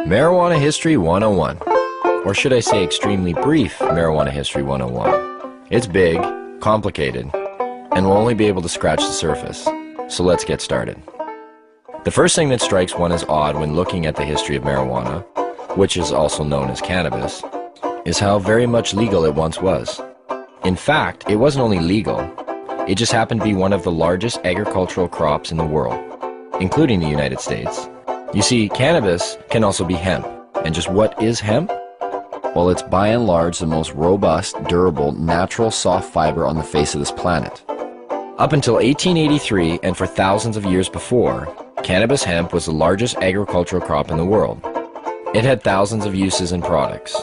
Marijuana History 101. Or should I say extremely brief Marijuana History 101. It's big, complicated, and we'll only be able to scratch the surface. So let's get started. The first thing that strikes one as odd when looking at the history of marijuana, which is also known as cannabis, is how very much legal it once was. In fact, it wasn't only legal, it just happened to be one of the largest agricultural crops in the world, including the United States. You see, cannabis can also be hemp. And just what is hemp? Well, it's by and large the most robust, durable, natural soft fiber on the face of this planet. Up until 1883, and for thousands of years before, cannabis hemp was the largest agricultural crop in the world. It had thousands of uses and products.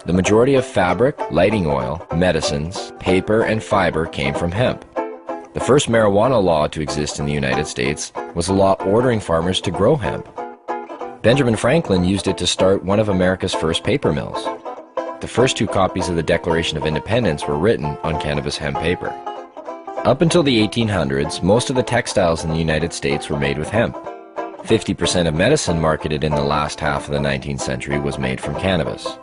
The majority of fabric, lighting oil, medicines, paper, and fiber came from hemp. The first marijuana law to exist in the United States was a law ordering farmers to grow hemp. Benjamin Franklin used it to start one of America's first paper mills. The first 2 copies of the Declaration of Independence were written on cannabis hemp paper. Up until the 1800s, most of the textiles in the United States were made with hemp. 50% of medicine marketed in the last half of the 19th century was made from cannabis.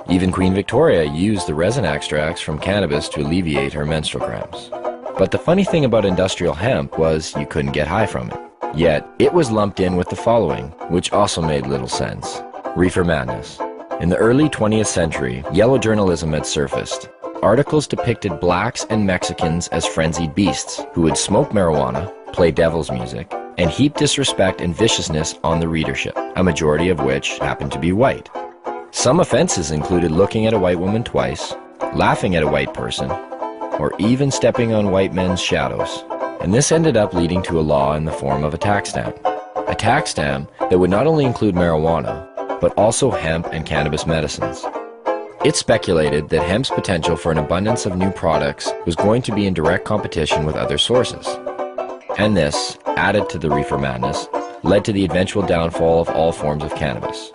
Even Queen Victoria used the resin extracts from cannabis to alleviate her menstrual cramps. But the funny thing about industrial hemp was you couldn't get high from it. Yet, it was lumped in with the following, which also made little sense. Reefer madness. In the early 20th century, yellow journalism had surfaced. Articles depicted blacks and Mexicans as frenzied beasts who would smoke marijuana, play devil's music, and heap disrespect and viciousness on the readership, a majority of which happened to be white. Some offenses included looking at a white woman twice, laughing at a white person, or even stepping on white men's shadows. And this ended up leading to a law in the form of a tax stamp. A tax stamp that would not only include marijuana, but also hemp and cannabis medicines. It's speculated that hemp's potential for an abundance of new products was going to be in direct competition with other sources. And this, added to the reefer madness, led to the eventual downfall of all forms of cannabis.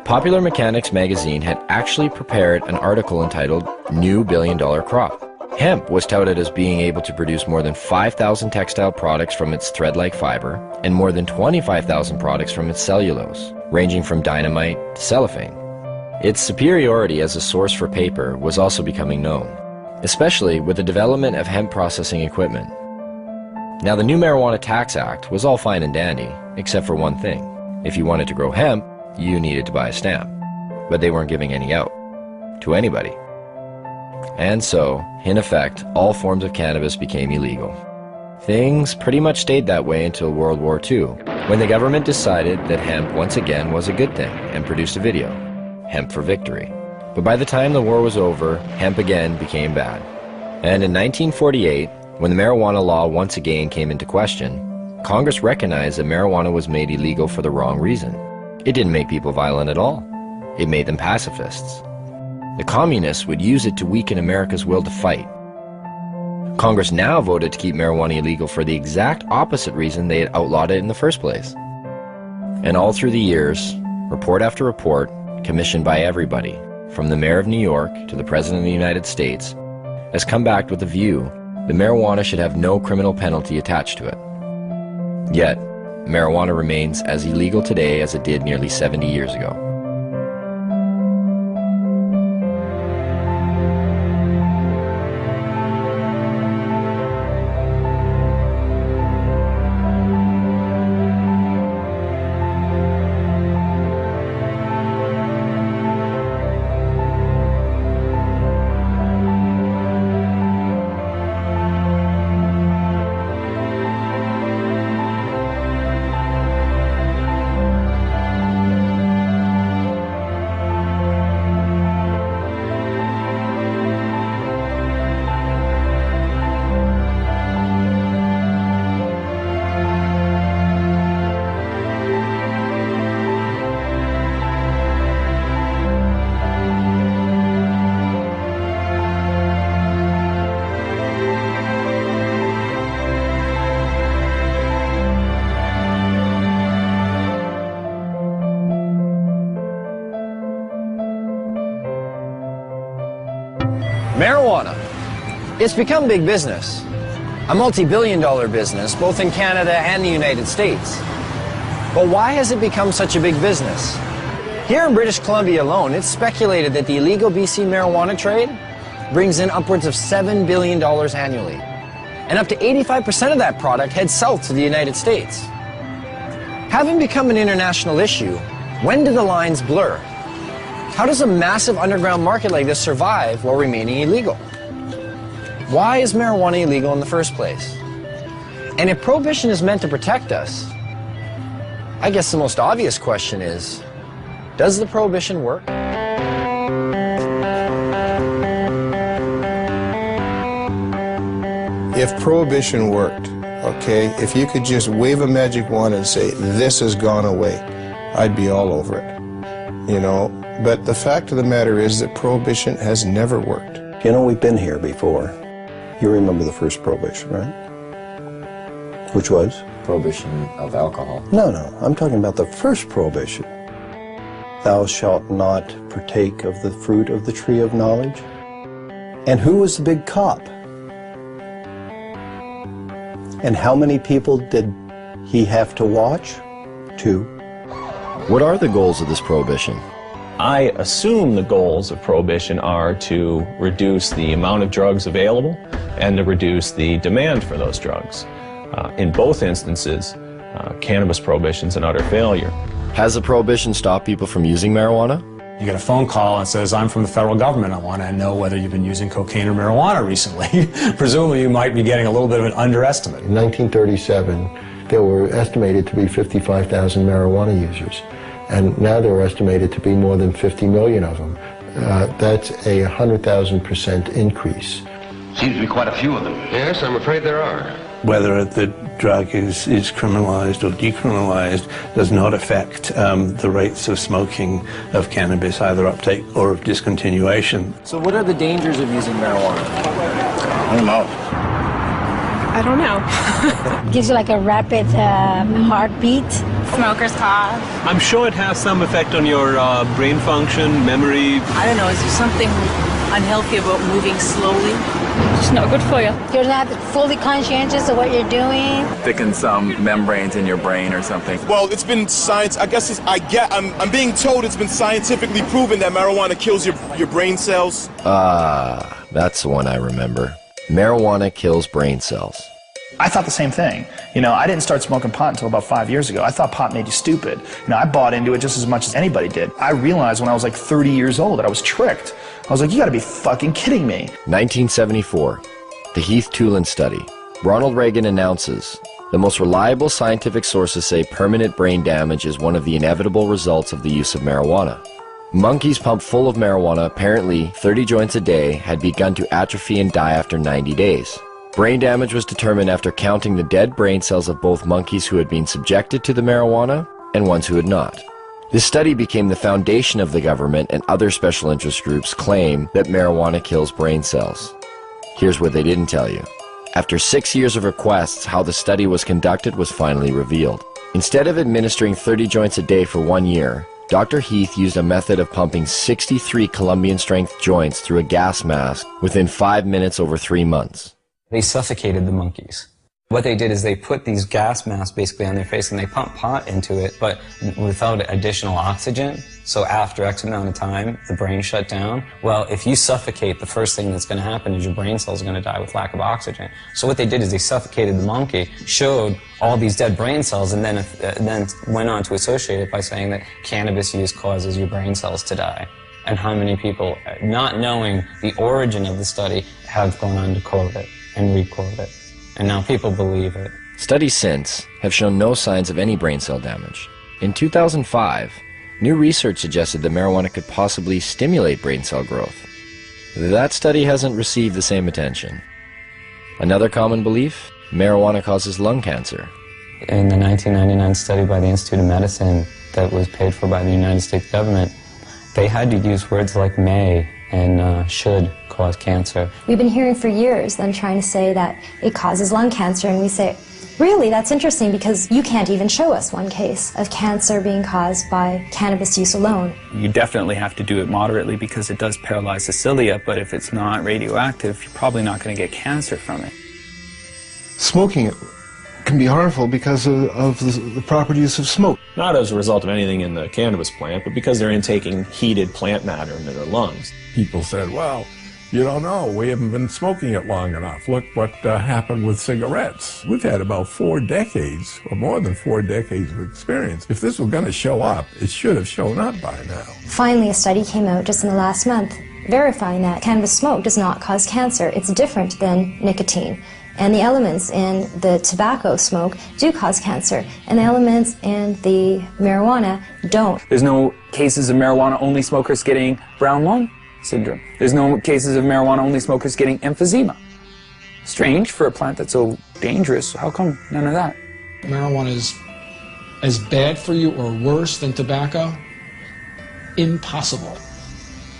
Popular Mechanics magazine had actually prepared an article entitled New Billion-Dollar Crop. Hemp was touted as being able to produce more than 5,000 textile products from its thread-like fiber and more than 25,000 products from its cellulose, ranging from dynamite to cellophane. Its superiority as a source for paper was also becoming known, especially with the development of hemp processing equipment. Now, the new Marijuana Tax Act was all fine and dandy, except for one thing. If you wanted to grow hemp, you needed to buy a stamp, but they weren't giving any out to anybody. And so, in effect, all forms of cannabis became illegal. Things pretty much stayed that way until World War II, when the government decided that hemp once again was a good thing and produced a video, Hemp for Victory. But by the time the war was over, hemp again became bad. And in 1948, when the marijuana law once again came into question, Congress recognized that marijuana was made illegal for the wrong reason. It didn't make people violent at all. It made them pacifists. The communists would use it to weaken America's will to fight. Congress now voted to keep marijuana illegal for the exact opposite reason they had outlawed it in the first place. And all through the years, report after report, commissioned by everybody, from the mayor of New York to the president of the United States, has come back with the view that marijuana should have no criminal penalty attached to it. Yet, marijuana remains as illegal today as it did nearly 70 years ago. Marijuana. It's become big business. A multi-billion-dollar business, both in Canada and the United States. But why has it become such a big business? Here in British Columbia alone, it's speculated that the illegal BC marijuana trade brings in upwards of $7 billion annually. And up to 85% of that product heads south to the United States. Having become an international issue, when do the lines blur? How does a massive underground market like this survive while remaining illegal? Why is marijuana illegal in the first place? And if prohibition is meant to protect us, I guess the most obvious question is, does the prohibition work? If prohibition worked, okay, if you could just wave a magic wand and say, this has gone away, I'd be all over it, you know. But the fact of the matter is that prohibition has never worked. You know, we've been here before. You remember the first prohibition, right? Which was? Prohibition of alcohol. No, I'm talking about the first prohibition. Thou shalt not partake of the fruit of the tree of knowledge. And who was the big cop? And how many people did he have to watch? 2. What are the goals of this prohibition? I assume the goals of prohibition are to reduce the amount of drugs available and to reduce the demand for those drugs. In both instances, cannabis prohibition's an utter failure. Has the prohibition stopped people from using marijuana? You get a phone call and says, I'm from the federal government. I want to know whether you've been using cocaine or marijuana recently. Presumably you might be getting a little bit of an underestimate. In 1937, there were estimated to be 55,000 marijuana users. And now there are estimated to be more than 50 million of them. That's a 100,000% increase. Seems to be quite a few of them. Yes, I'm afraid there are. Whether the drug is criminalized or decriminalized does not affect the rates of smoking of cannabis, either uptake or of discontinuation. So what are the dangers of using marijuana? I don't know. I don't know. Gives you like a rapid heartbeat. Smoker's cough. I'm sure it has some effect on your brain function, memory. I don't know, is there something unhealthy about moving slowly? It's not good for you. You're not fully conscientious of what you're doing. Thicken some membranes in your brain or something. Well, it's been science. I guess I'm being told it's been scientifically proven that marijuana kills your brain cells. That's the one I remember. Marijuana kills brain cells. I thought the same thing. You know, I didn't start smoking pot until about 5 years ago. I thought pot made you stupid. You know, I bought into it just as much as anybody did. I realized when I was like 30 years old that I was tricked. I was like, you gotta be fucking kidding me. 1974, the Heath Tulin study. Ronald Reagan announces, the most reliable scientific sources say permanent brain damage is one of the inevitable results of the use of marijuana. Monkeys pumped full of marijuana, apparently 30 joints a day, had begun to atrophy and die after 90 days. Brain damage was determined after counting the dead brain cells of both monkeys who had been subjected to the marijuana and ones who had not. This study became the foundation of the government and other special interest groups' claim that marijuana kills brain cells. Here's what they didn't tell you. After 6 years of requests, how the study was conducted was finally revealed. Instead of administering 30 joints a day for 1 year, Dr. Heath used a method of pumping 63 Colombian-strength joints through a gas mask within 5 minutes over 3 months. They suffocated the monkeys. What they did is they put these gas masks basically on their face and they pumped pot into it, but without additional oxygen. So after X amount of time, the brain shut down. Well, if you suffocate, the first thing that's going to happen is your brain cells are going to die with lack of oxygen. So what they did is they suffocated the monkey, showed all these dead brain cells, and then went on to associate it by saying that cannabis use causes your brain cells to die. And how many people, not knowing the origin of the study, have gone on to quote it and re-quote it. And now people believe it. Studies since have shown no signs of any brain cell damage. In 2005, new research suggested that marijuana could possibly stimulate brain cell growth. That study hasn't received the same attention. Another common belief? Marijuana causes lung cancer. In the 1999 study by the Institute of Medicine that was paid for by the United States government, they had to use words like may and should cause cancer. We've been hearing for years them trying to say that it causes lung cancer, and we say, really, that's interesting because you can't even show us one case of cancer being caused by cannabis use alone. You definitely have to do it moderately because it does paralyze the cilia, but if it's not radioactive, you're probably not going to get cancer from it. Smoking it can be harmful because of the properties of smoke. Not as a result of anything in the cannabis plant, but because they're intaking heated plant matter into their lungs. People said, well, you don't know, we haven't been smoking it long enough. Look what happened with cigarettes. We've had about 4 decades, or more than 4 decades of experience. If this was going to show up, it should have shown up by now. Finally, a study came out just in the last month verifying that cannabis smoke does not cause cancer. It's different than nicotine. And the elements in the tobacco smoke do cause cancer, and the elements in the marijuana don't. There's no cases of marijuana-only smokers getting brown lung syndrome. There's no cases of marijuana-only smokers getting emphysema. Strange for a plant that's so dangerous. How come none of that? Marijuana is as bad for you or worse than tobacco? Impossible.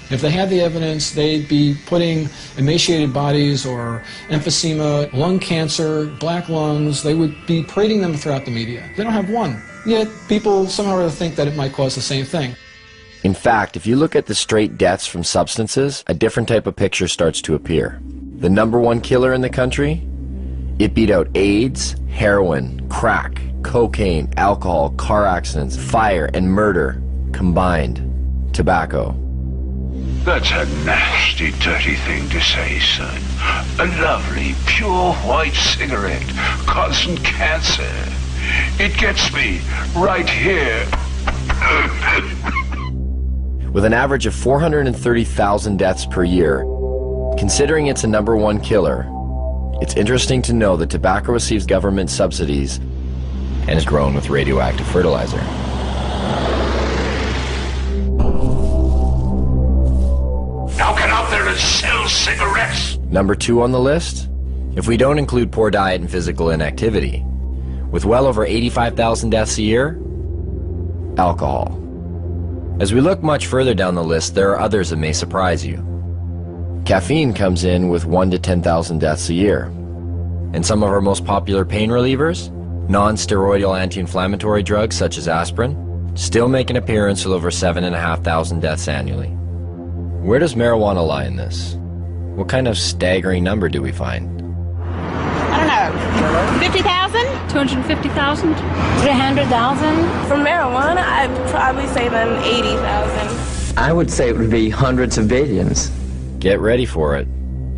If they had the evidence, they'd be putting emaciated bodies or emphysema, lung cancer, black lungs, they would be parading them throughout the media. They don't have one. Yet people somehow or other think that it might cause the same thing. In fact, if you look at the straight deaths from substances, a different type of picture starts to appear. The #1 killer in the country? It beat out AIDS, heroin, crack, cocaine, alcohol, car accidents, fire, and murder combined. Tobacco. That's a nasty, dirty thing to say, son. A lovely, pure white cigarette causing cancer. It gets me right here. With an average of 430,000 deaths per year, considering it's a #1 killer, it's interesting to know that tobacco receives government subsidies and is grown with radioactive fertilizer. Now get out there and sell cigarettes! #2 on the list? If we don't include poor diet and physical inactivity, with well over 85,000 deaths a year, alcohol. As we look much further down the list, there are others that may surprise you. Caffeine comes in with 1 to 10,000 deaths a year. And some of our most popular pain relievers, non-steroidal anti-inflammatory drugs such as aspirin, still make an appearance with over 7,500 deaths annually. Where does marijuana lie in this? What kind of staggering number do we find? I don't know. 50,000? 250,000? 300,000? For marijuana, I'd probably say then 80,000. I would say it would be hundreds of billions. Get ready for it.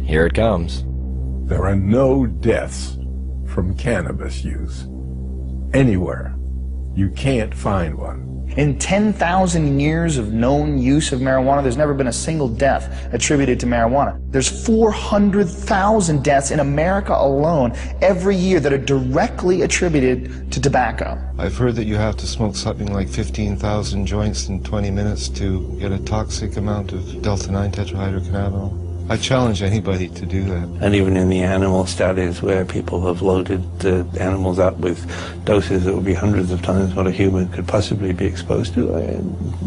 Here it comes. There are no deaths from cannabis use anywhere. You can't find one. In 10,000 years of known use of marijuana, there's never been a single death attributed to marijuana. There's 400,000 deaths in America alone every year that are directly attributed to tobacco. I've heard that you have to smoke something like 15,000 joints in 20 minutes to get a toxic amount of delta-9 tetrahydrocannabinol. I challenge anybody to do that. And even in the animal studies where people have loaded the animals up with doses that would be hundreds of times what a human could possibly be exposed to,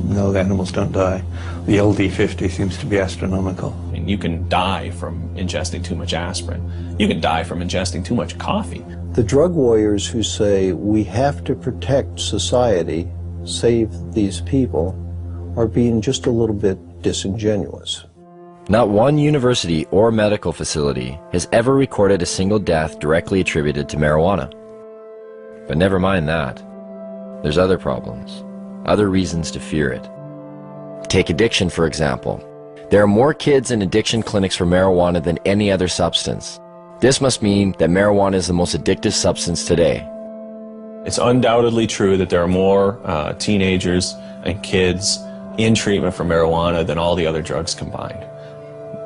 no, the animals don't die. The LD50 seems to be astronomical. I mean, you can die from ingesting too much aspirin. You can die from ingesting too much coffee. The drug warriors who say we have to protect society, save these people, are being just a little bit disingenuous. Not one university or medical facility has ever recorded a single death directly attributed to marijuana. But never mind that. There's other problems, other reasons to fear it. Take addiction, for example. There are more kids in addiction clinics for marijuana than any other substance. This must mean that marijuana is the most addictive substance today. It's undoubtedly true that there are more teenagers and kids in treatment for marijuana than all the other drugs combined.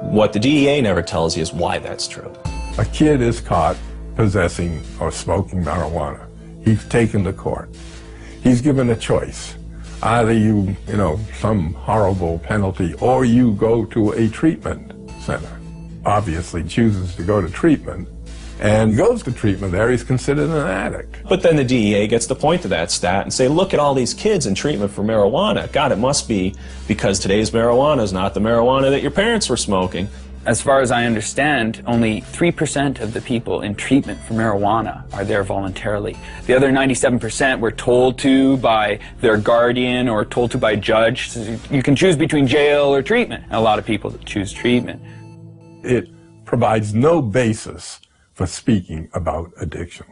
What the DEA never tells you is why that's true. A kid is caught possessing or smoking marijuana. He's taken to court. He's given a choice. Either you some horrible penalty, or you go to a treatment center. Obviously chooses to go to treatment, and goes to treatment there, he's considered an addict. But then the DEA gets to point to that stat and say, look at all these kids in treatment for marijuana. God, it must be because today's marijuana is not the marijuana that your parents were smoking. As far as I understand, only 3% of the people in treatment for marijuana are there voluntarily. The other 97% were told to by their guardian or told to by a judge. So you can choose between jail or treatment. And a lot of people choose treatment. It provides no basis for speaking about addiction.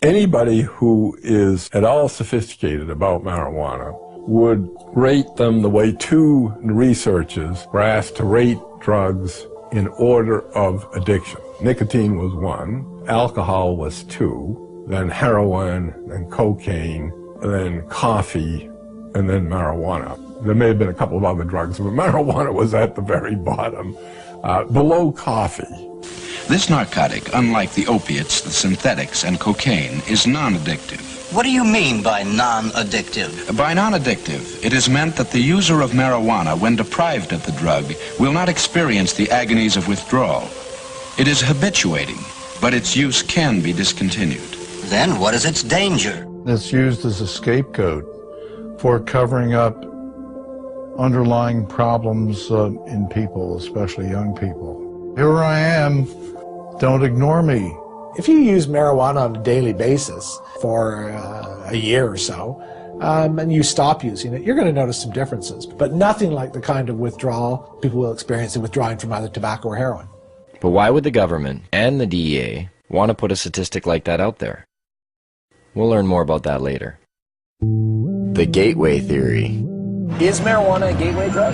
Anybody who is at all sophisticated about marijuana would rate them the way two researchers were asked to rate drugs in order of addiction. Nicotine was 1, alcohol was 2, then heroin, then cocaine, then coffee, and then marijuana. There may have been a couple of other drugs, but marijuana was at the very bottom, below coffee. This narcotic, unlike the opiates, the synthetics, and cocaine, is non-addictive. What do you mean by non-addictive? By non-addictive, it is meant that the user of marijuana, when deprived of the drug, will not experience the agonies of withdrawal. It is habituating, but its use can be discontinued. Then what is its danger? It's used as a scapegoat for covering up underlying problems in people, especially young people. Here I am. Don't ignore me. If you use marijuana on a daily basis for a year or so, and you stop using it, you're going to notice some differences, but nothing like the kind of withdrawal people will experience in withdrawing from either tobacco or heroin. But why would the government and the DEA want to put a statistic like that out there? We'll learn more about that later. The gateway theory. Is marijuana a gateway drug?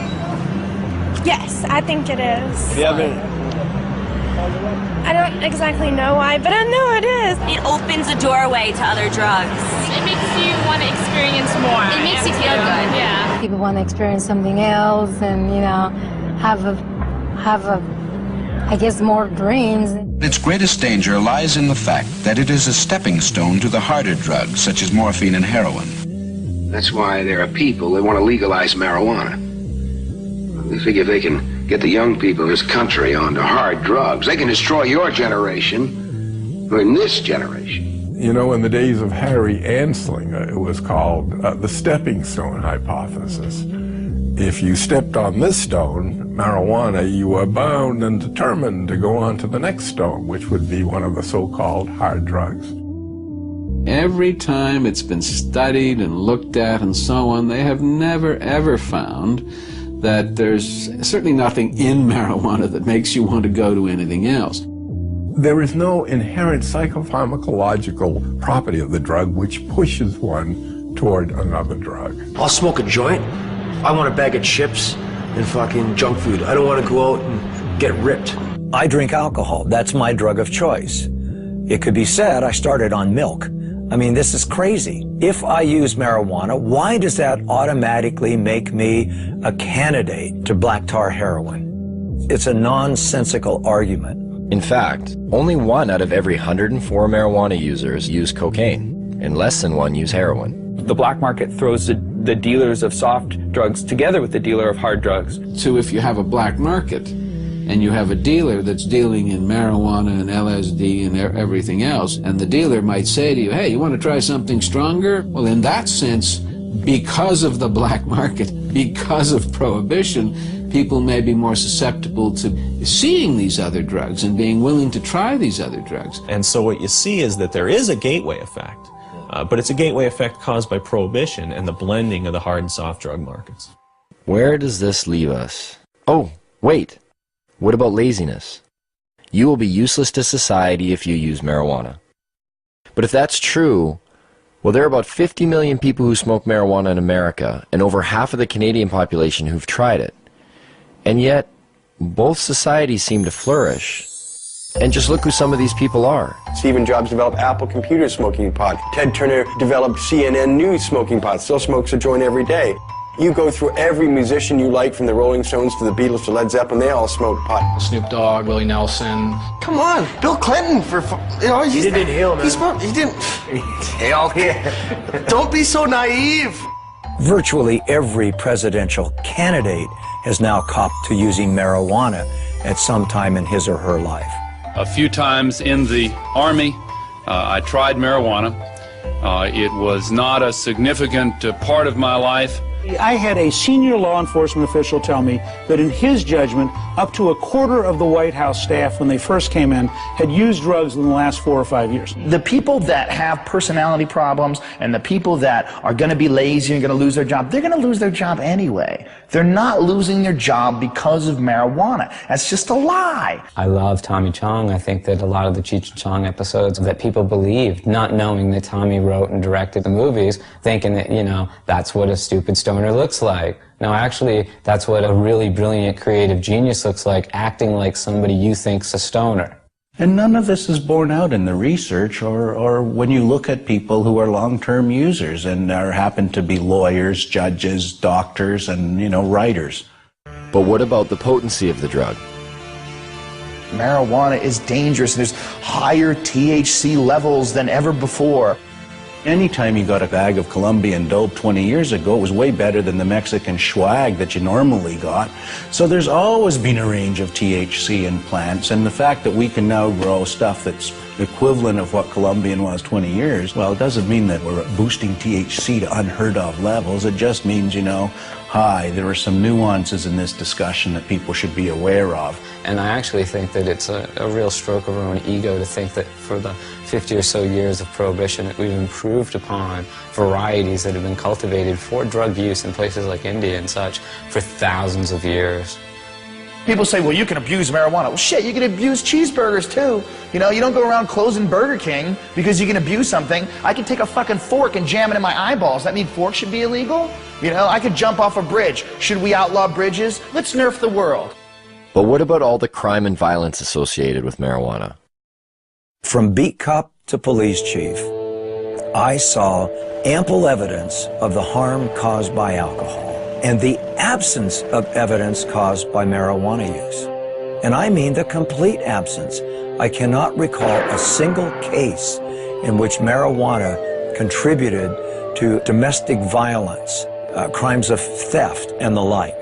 Yes, I think it is. Yeah, I don't exactly know why, but I know it is. It opens a doorway to other drugs. It makes you want to experience more. It makes you feel good. Yeah. People want to experience something else and, you know, have a, I guess, more dreams. Its greatest danger lies in the fact that it is a stepping stone to the harder drugs, such as morphine and heroin. That's why there are people that want to legalize marijuana. They figure if they can get the young people in this country onto hard drugs, they can destroy your generation, or in this generation. You know, in the days of Harry Anslinger, it was called the stepping stone hypothesis. If you stepped on this stone, marijuana, you were bound and determined to go on to the next stone, which would be one of the so-called hard drugs. Every time it's been studied and looked at and so on, they have never ever found that there's certainly nothing in marijuana that makes you want to go to anything else. There is no inherent psychopharmacological property of the drug which pushes one toward another drug. I'll smoke a joint. I want a bag of chips and fucking junk food. I don't want to go out and get ripped. I drink alcohol. That's my drug of choice. It could be said I started on milk. I mean, this is crazy. If I use marijuana, why does that automatically make me a candidate to black tar heroin? It's a nonsensical argument. In fact, only 1 out of every 104 marijuana users use cocaine, and less than 1 use heroin. The black market throws the dealers of soft drugs together with the dealer of hard drugs. So if you have a black market and you have a dealer that's dealing in marijuana and LSD and everything else, and the dealer might say to you, hey, you want to try something stronger? Well, in that sense, because of the black market, because of prohibition, people may be more susceptible to seeing these other drugs and being willing to try these other drugs. And so what you see is that there is a gateway effect, but it's a gateway effect caused by prohibition and the blending of the hard and soft drug markets. Where does this leave us? Oh, wait. What about laziness? You will be useless to society if you use marijuana. But if that's true, well, there are about 50 million people who smoke marijuana in America, and over half of the Canadian population who've tried it. And yet, both societies seem to flourish. And just look who some of these people are. Stephen Jobs developed Apple Computer smoking pot. Ted Turner developed CNN News smoking pot. Still smokes a joint every day. You go through every musician you like, from the Rolling Stones to the Beatles to Led Zeppelin, they all smoke pot. Snoop Dogg, Willie Nelson. Come on, Bill Clinton, He didn't inhale, man. He didn't inhale. Don't be so naive. Virtually every presidential candidate has now copped to using marijuana at some time in his or her life. A few times in the Army, I tried marijuana. It was not a significant part of my life, I had a senior law enforcement official tell me that in his judgment, up to a quarter of the White House staff when they first came in had used drugs in the last 4 or 5 years. The people that have personality problems and the people that are going to be lazy and going to lose their job, they're going to lose their job anyway. They're not losing their job because of marijuana. That's just a lie. I love Tommy Chong. I think that a lot of the Cheech and Chong episodes that people believed, not knowing that Tommy wrote and directed the movies, thinking that, you know, that's what a stupid stoner looks like. No, actually, that's what a really brilliant creative genius looks like, acting like somebody you think's a stoner. And none of this is borne out in the research or when you look at people who are long-term users and happen to be lawyers, judges, doctors, and, you know, writers. But what about the potency of the drug? Marijuana is dangerous. There's higher THC levels than ever before. Anytime you got a bag of Colombian dope 20 years ago, it was way better than the Mexican swag that you normally got. So there's always been a range of THC in plants, and the fact that we can now grow stuff that's equivalent of what Colombian was 20 years, well, it doesn't mean that we're boosting THC to unheard of levels. It just means, you know, hi, there are some nuances in this discussion that people should be aware of. And I actually think that it's a real stroke of our own ego to think that for the 50 or so years of Prohibition that we've improved upon varieties that have been cultivated for drug use in places like India and such for thousands of years. People say, well, you can abuse marijuana. Well, shit, you can abuse cheeseburgers, too. You know, you don't go around closing Burger King because you can abuse something. I can take a fucking fork and jam it in my eyeballs. That mean forks should be illegal? You know, I could jump off a bridge. Should we outlaw bridges? Let's nerf the world. But what about all the crime and violence associated with marijuana? From beat cop to police chief, I saw ample evidence of the harm caused by alcohol and the absence of evidence caused by marijuana use. And I mean the complete absence. I cannot recall a single case in which marijuana contributed to domestic violence, crimes of theft, and the like.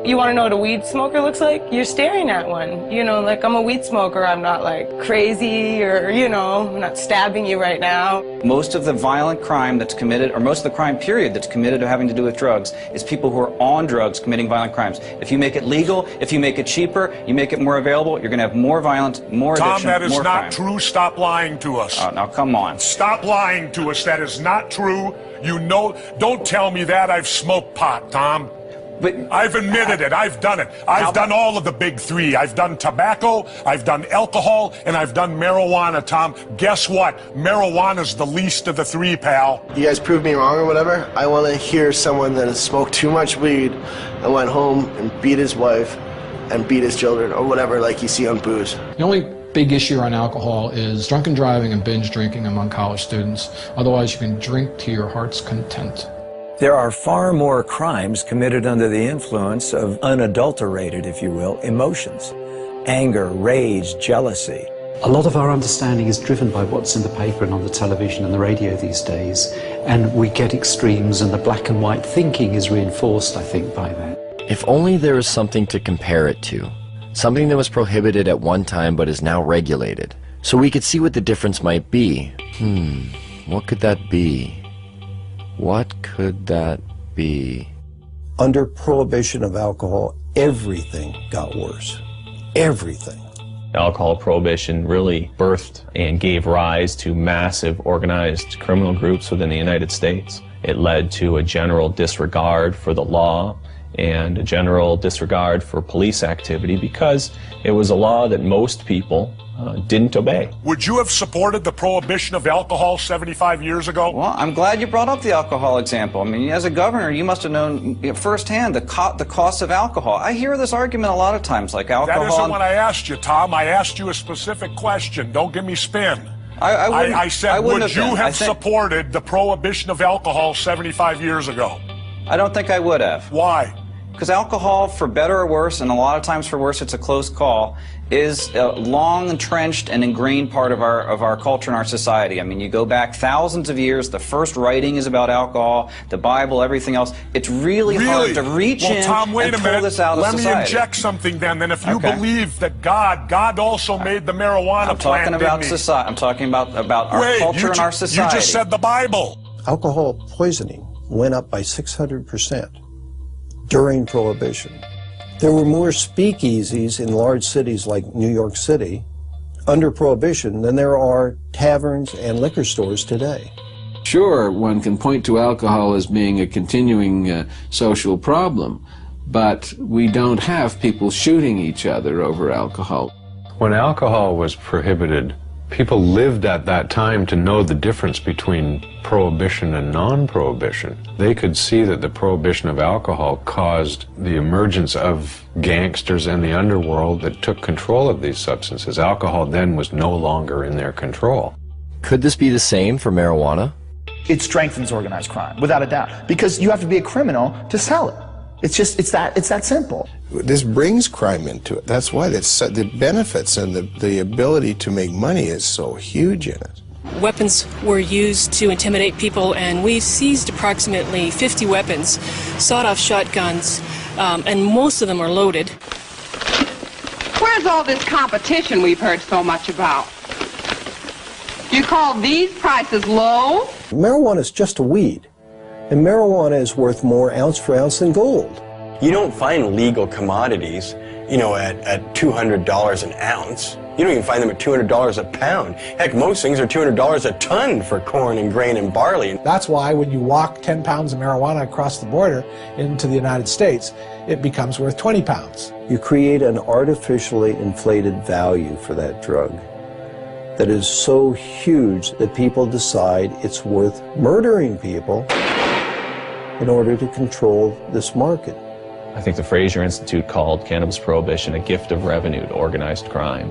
You want to know what a weed smoker looks like? You're staring at one. You know, like, I'm a weed smoker. I'm not, like, crazy or, you know, I'm not stabbing you right now. Most of the violent crime that's committed, or most of the crime period that's committed having to do with drugs, is people who are on drugs committing violent crimes. If you make it legal, if you make it cheaper, you make it more available, you're going to have more violence, more addiction, Tom, that is more not crime. true. Stop lying to us. Now, come on. Stop lying to us. That is not true. You know, don't tell me that. I've smoked pot, Tom. But I've admitted it. I've done it. I've done all of the big three. I've done tobacco, I've done alcohol, and I've done marijuana, Tom. Guess what? Marijuana's the least of the three, pal. You guys proved me wrong or whatever. I want to hear someone that has smoked too much weed and went home and beat his wife and beat his children or whatever like you see on booze. The only big issue on alcohol is drunken driving and binge drinking among college students. Otherwise, you can drink to your heart's content. There are far more crimes committed under the influence of unadulterated, if you will, emotions. Anger, rage, jealousy. A lot of our understanding is driven by what's in the paper and on the television and the radio these days, and we get extremes, and the black and white thinking is reinforced, I think, by that. If only there was something to compare it to. Something that was prohibited at one time but is now regulated. So we could see what the difference might be. What could that be? What could that be? Under prohibition of alcohol, everything got worse. Everything. Alcohol prohibition really birthed and gave rise to massive organized criminal groups within the United States. It led to a general disregard for the law and a general disregard for police activity because it was a law that most people didn't obey. Would you have supported the prohibition of alcohol 75 years ago? Well, I'm glad you brought up the alcohol example. I mean, as a governor, you must have known firsthand the cost of alcohol. I hear this argument a lot of times, like alcohol. That isn't what I asked you, Tom. I asked you a specific question. Don't give me spin. I said, would you have supported the prohibition of alcohol 75 years ago? I don't think I would have. Why? Because alcohol, for better or worse, and a lot of times for worse, it's a close call, is a long entrenched and ingrained part of our culture and our society. I mean, you go back thousands of years, the first writing is about alcohol, the Bible, everything else. It's really hard to reach in Tom, wait and a pull minute. this out of society. Let me inject something then. If you believe that God also made the marijuana plant, I'm talking about society. I'm talking about our culture and our society. You just said the Bible. Alcohol poisoning went up by 600% during Prohibition. There were more speakeasies in large cities like New York City under Prohibition than there are taverns and liquor stores today. Sure, one can point to alcohol as being a continuing social problem, but we don't have people shooting each other over alcohol. When alcohol was prohibited, people lived at that time to know the difference between prohibition and non-prohibition. They could see that the prohibition of alcohol caused the emergence of gangsters and the underworld that took control of these substances. Alcohol then was no longer in their control. Could this be the same for marijuana? It strengthens organized crime, without a doubt, because you have to be a criminal to sell it. It's that simple. This brings crime into it. That's why the benefits and the ability to make money is so huge in it. Weapons were used to intimidate people, and we've seized approximately 50 weapons, sawed-off shotguns, and most of them are loaded. Where's all this competition we've heard so much about? You call these prices low? Marijuana is just a weed, and marijuana is worth more ounce for ounce than gold. You don't find legal commodities, you know, at $200 an ounce. You don't even find them at $200 a pound. Heck, most things are $200 a ton for corn and grain and barley. That's why when you walk 10 pounds of marijuana across the border into the United States, it becomes worth 20 pounds. You create an artificially inflated value for that drug that is so huge that people decide it's worth murdering people in order to control this market. I think the Fraser Institute called cannabis prohibition a gift of revenue to organized crime.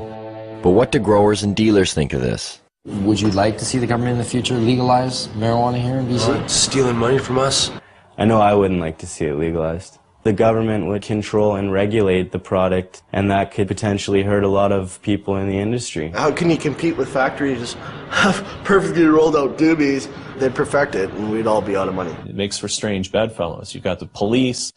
But what do growers and dealers think of this? Would you like to see the government in the future legalize marijuana here in BC? Stealing money from us? I know I wouldn't like to see it legalized. The government would control and regulate the product, and that could potentially hurt a lot of people in the industry. How can you compete with factories have perfectly rolled out doobies? They'd perfect it, and we'd all be out of money. It makes for strange bedfellows. You've got the police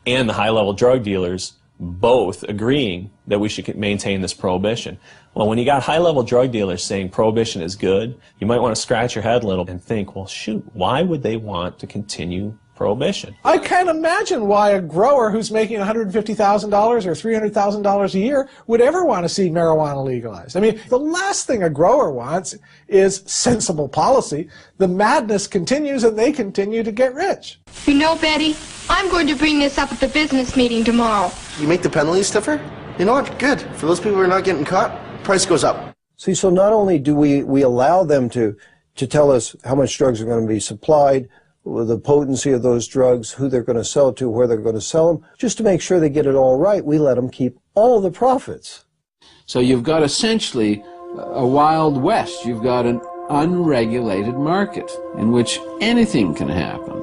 and the high-level drug dealers both agreeing that we should maintain this prohibition. Well, when you got high-level drug dealers saying prohibition is good, you might want to scratch your head a little and think, well, shoot, why would they want to continue prohibition? I can't imagine why a grower who's making $150,000 or $300,000 a year would ever want to see marijuana legalized. I mean, the last thing a grower wants is sensible policy. The madness continues and they continue to get rich. You know, Betty, I'm going to bring this up at the business meeting tomorrow. You make the penalties stiffer? You know what? Good. For those people who are not getting caught, price goes up. See, so not only do we allow them to tell us how much drugs are going to be supplied, the potency of those drugs, who they're going to sell it to, where they're going to sell them, just to make sure they get it all right, we let them keep all the profits. So you've got essentially a Wild West. You've got an unregulated market in which anything can happen.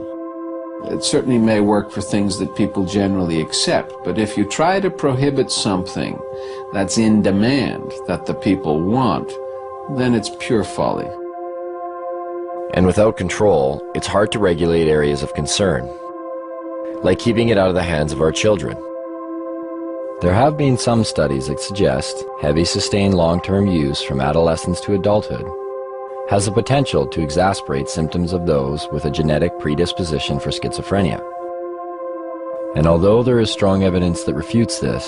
It certainly may work for things that people generally accept, but if you try to prohibit something that's in demand, that the people want, then it's pure folly. And without control, it's hard to regulate areas of concern, like keeping it out of the hands of our children. There have been some studies that suggest heavy sustained long-term use from adolescence to adulthood has the potential to exacerbate symptoms of those with a genetic predisposition for schizophrenia. And although there is strong evidence that refutes this,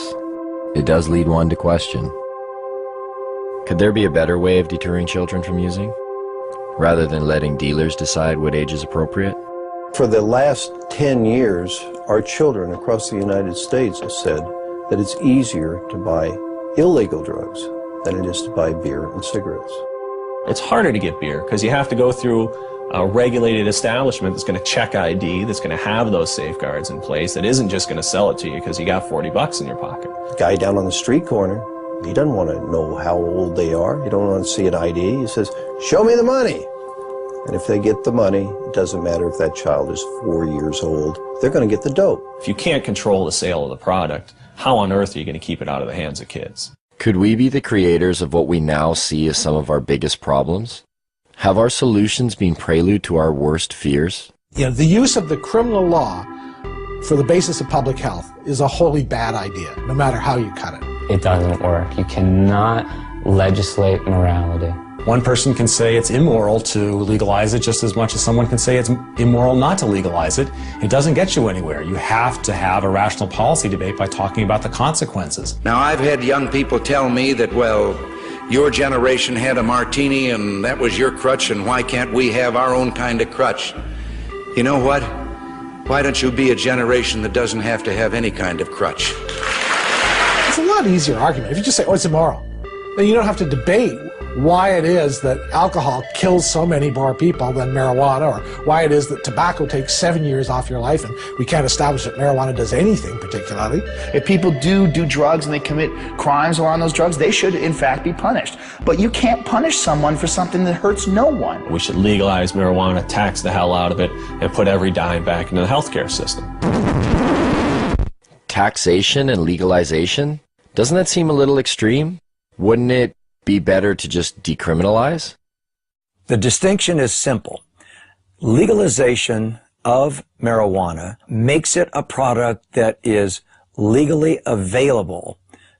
it does lead one to question, could there be a better way of deterring children from using, rather than letting dealers decide what age is appropriate? For the last 10 years, our children across the United States have said that it's easier to buy illegal drugs than it is to buy beer and cigarettes. It's harder to get beer because you have to go through a regulated establishment that's going to check ID, that's going to have those safeguards in place, that isn't just going to sell it to you because you got 40 bucks in your pocket. Guy down on the street corner, he doesn't want to know how old they are. He don't want to see an ID. He says, show me the money. And if they get the money, it doesn't matter if that child is 4 years old. They're going to get the dope. If you can't control the sale of the product, how on earth are you going to keep it out of the hands of kids? Could we be the creators of what we now see as some of our biggest problems? Have our solutions been prelude to our worst fears? You know, the use of the criminal law for the basis of public health is a wholly bad idea, no matter how you cut it. It doesn't work. You cannot legislate morality. One person can say it's immoral to legalize it just as much as someone can say it's immoral not to legalize it. It doesn't get you anywhere. You have to have a rational policy debate by talking about the consequences. Now, I've had young people tell me that, well, your generation had a martini and that was your crutch, and why can't we have our own kind of crutch? You know what? Why don't you be a generation that doesn't have to have any kind of crutch? It's a lot easier argument. If you just say, oh, it's immoral, then you don't have to debate why it is that alcohol kills so many more people than marijuana, or why it is that tobacco takes 7 years off your life and we can't establish that marijuana does anything particularly. If people do drugs and they commit crimes around those drugs, they should in fact be punished. But you can't punish someone for something that hurts no one. We should legalize marijuana, tax the hell out of it, and put every dime back into the healthcare system. Taxation and legalization? Doesn't that seem a little extreme? Wouldn't it be better to just decriminalize? The distinction is simple. Legalization of marijuana makes it a product that is legally available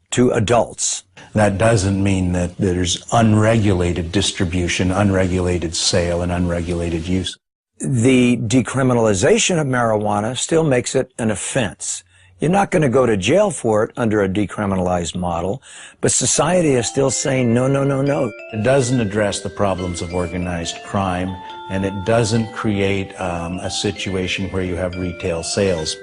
to adults. That doesn't mean that there's unregulated distribution, unregulated sale, and unregulated use. The decriminalization of marijuana still makes it an offense. You're not going to go to jail for it under a decriminalized model, but society is still saying no, no, no, no. It doesn't address the problems of organized crime, and it doesn't create a situation where you have retail sales.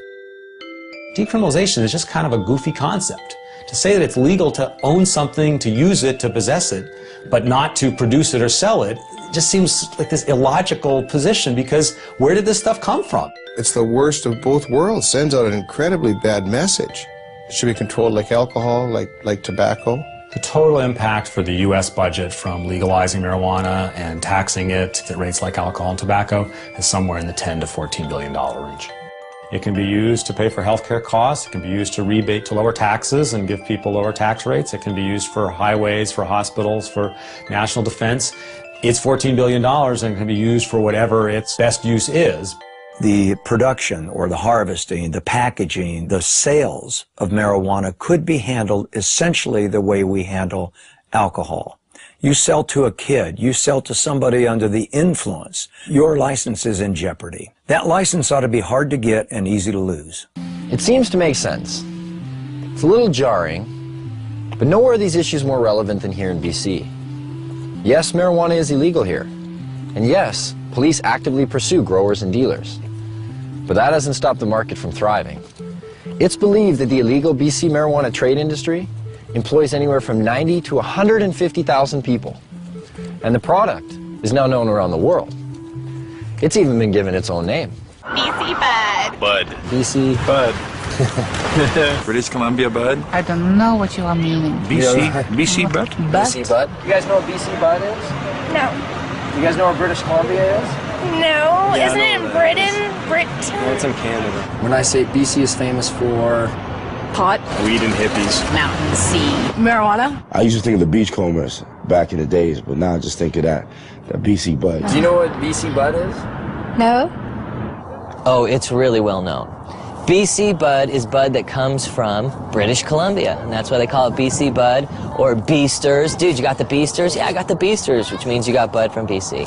Decriminalization is just kind of a goofy concept. To say that it's legal to own something, to use it, to possess it, but not to produce it or sell it, just seems like this illogical position, because where did this stuff come from? It's the worst of both worlds. Sends out an incredibly bad message. It should be controlled like alcohol, like tobacco. The total impact for the U.S. budget from legalizing marijuana and taxing it at rates like alcohol and tobacco is somewhere in the $10 to $14 billion range. It can be used to pay for healthcare costs. It can be used to rebate to lower taxes and give people lower tax rates. It can be used for highways, for hospitals, for national defense. It's $14 billion and can be used for whatever its best use is. The production or the harvesting, the packaging, the sales of marijuana could be handled essentially the way we handle alcohol. You sell to a kid, you sell to somebody under the influence, your license is in jeopardy. That license ought to be hard to get and easy to lose. It seems to make sense. It's a little jarring, but nowhere are these issues more relevant than here in BC. Yes, marijuana is illegal here. And yes, police actively pursue growers and dealers. But that hasn't stopped the market from thriving. It's believed that the illegal BC marijuana trade industry employs anywhere from 90 to 150,000 people. And the product is now known around the world. It's even been given its own name. BC Bud. Bud. BC Bud. British Columbia Bud. I don't know what you are meaning. BC Bud? BC Bud. You guys know what BC Bud is? No. You guys know where British Columbia is? No. Yeah, Isn't it in Britain? Britain? No, it's in Canada. When I say BC is famous for Pot. weed and hippies. Mountain, sea. Marijuana. I used to think of the beachcombers back in the days, but now I just think of that BC Bud. Do you know what BC Bud is? No. Oh, it's really well known. BC Bud is bud that comes from British Columbia, and that's why they call it BC Bud or Beasters. Dude, you got the Beasters? Yeah, I got the Beasters, which means you got bud from BC.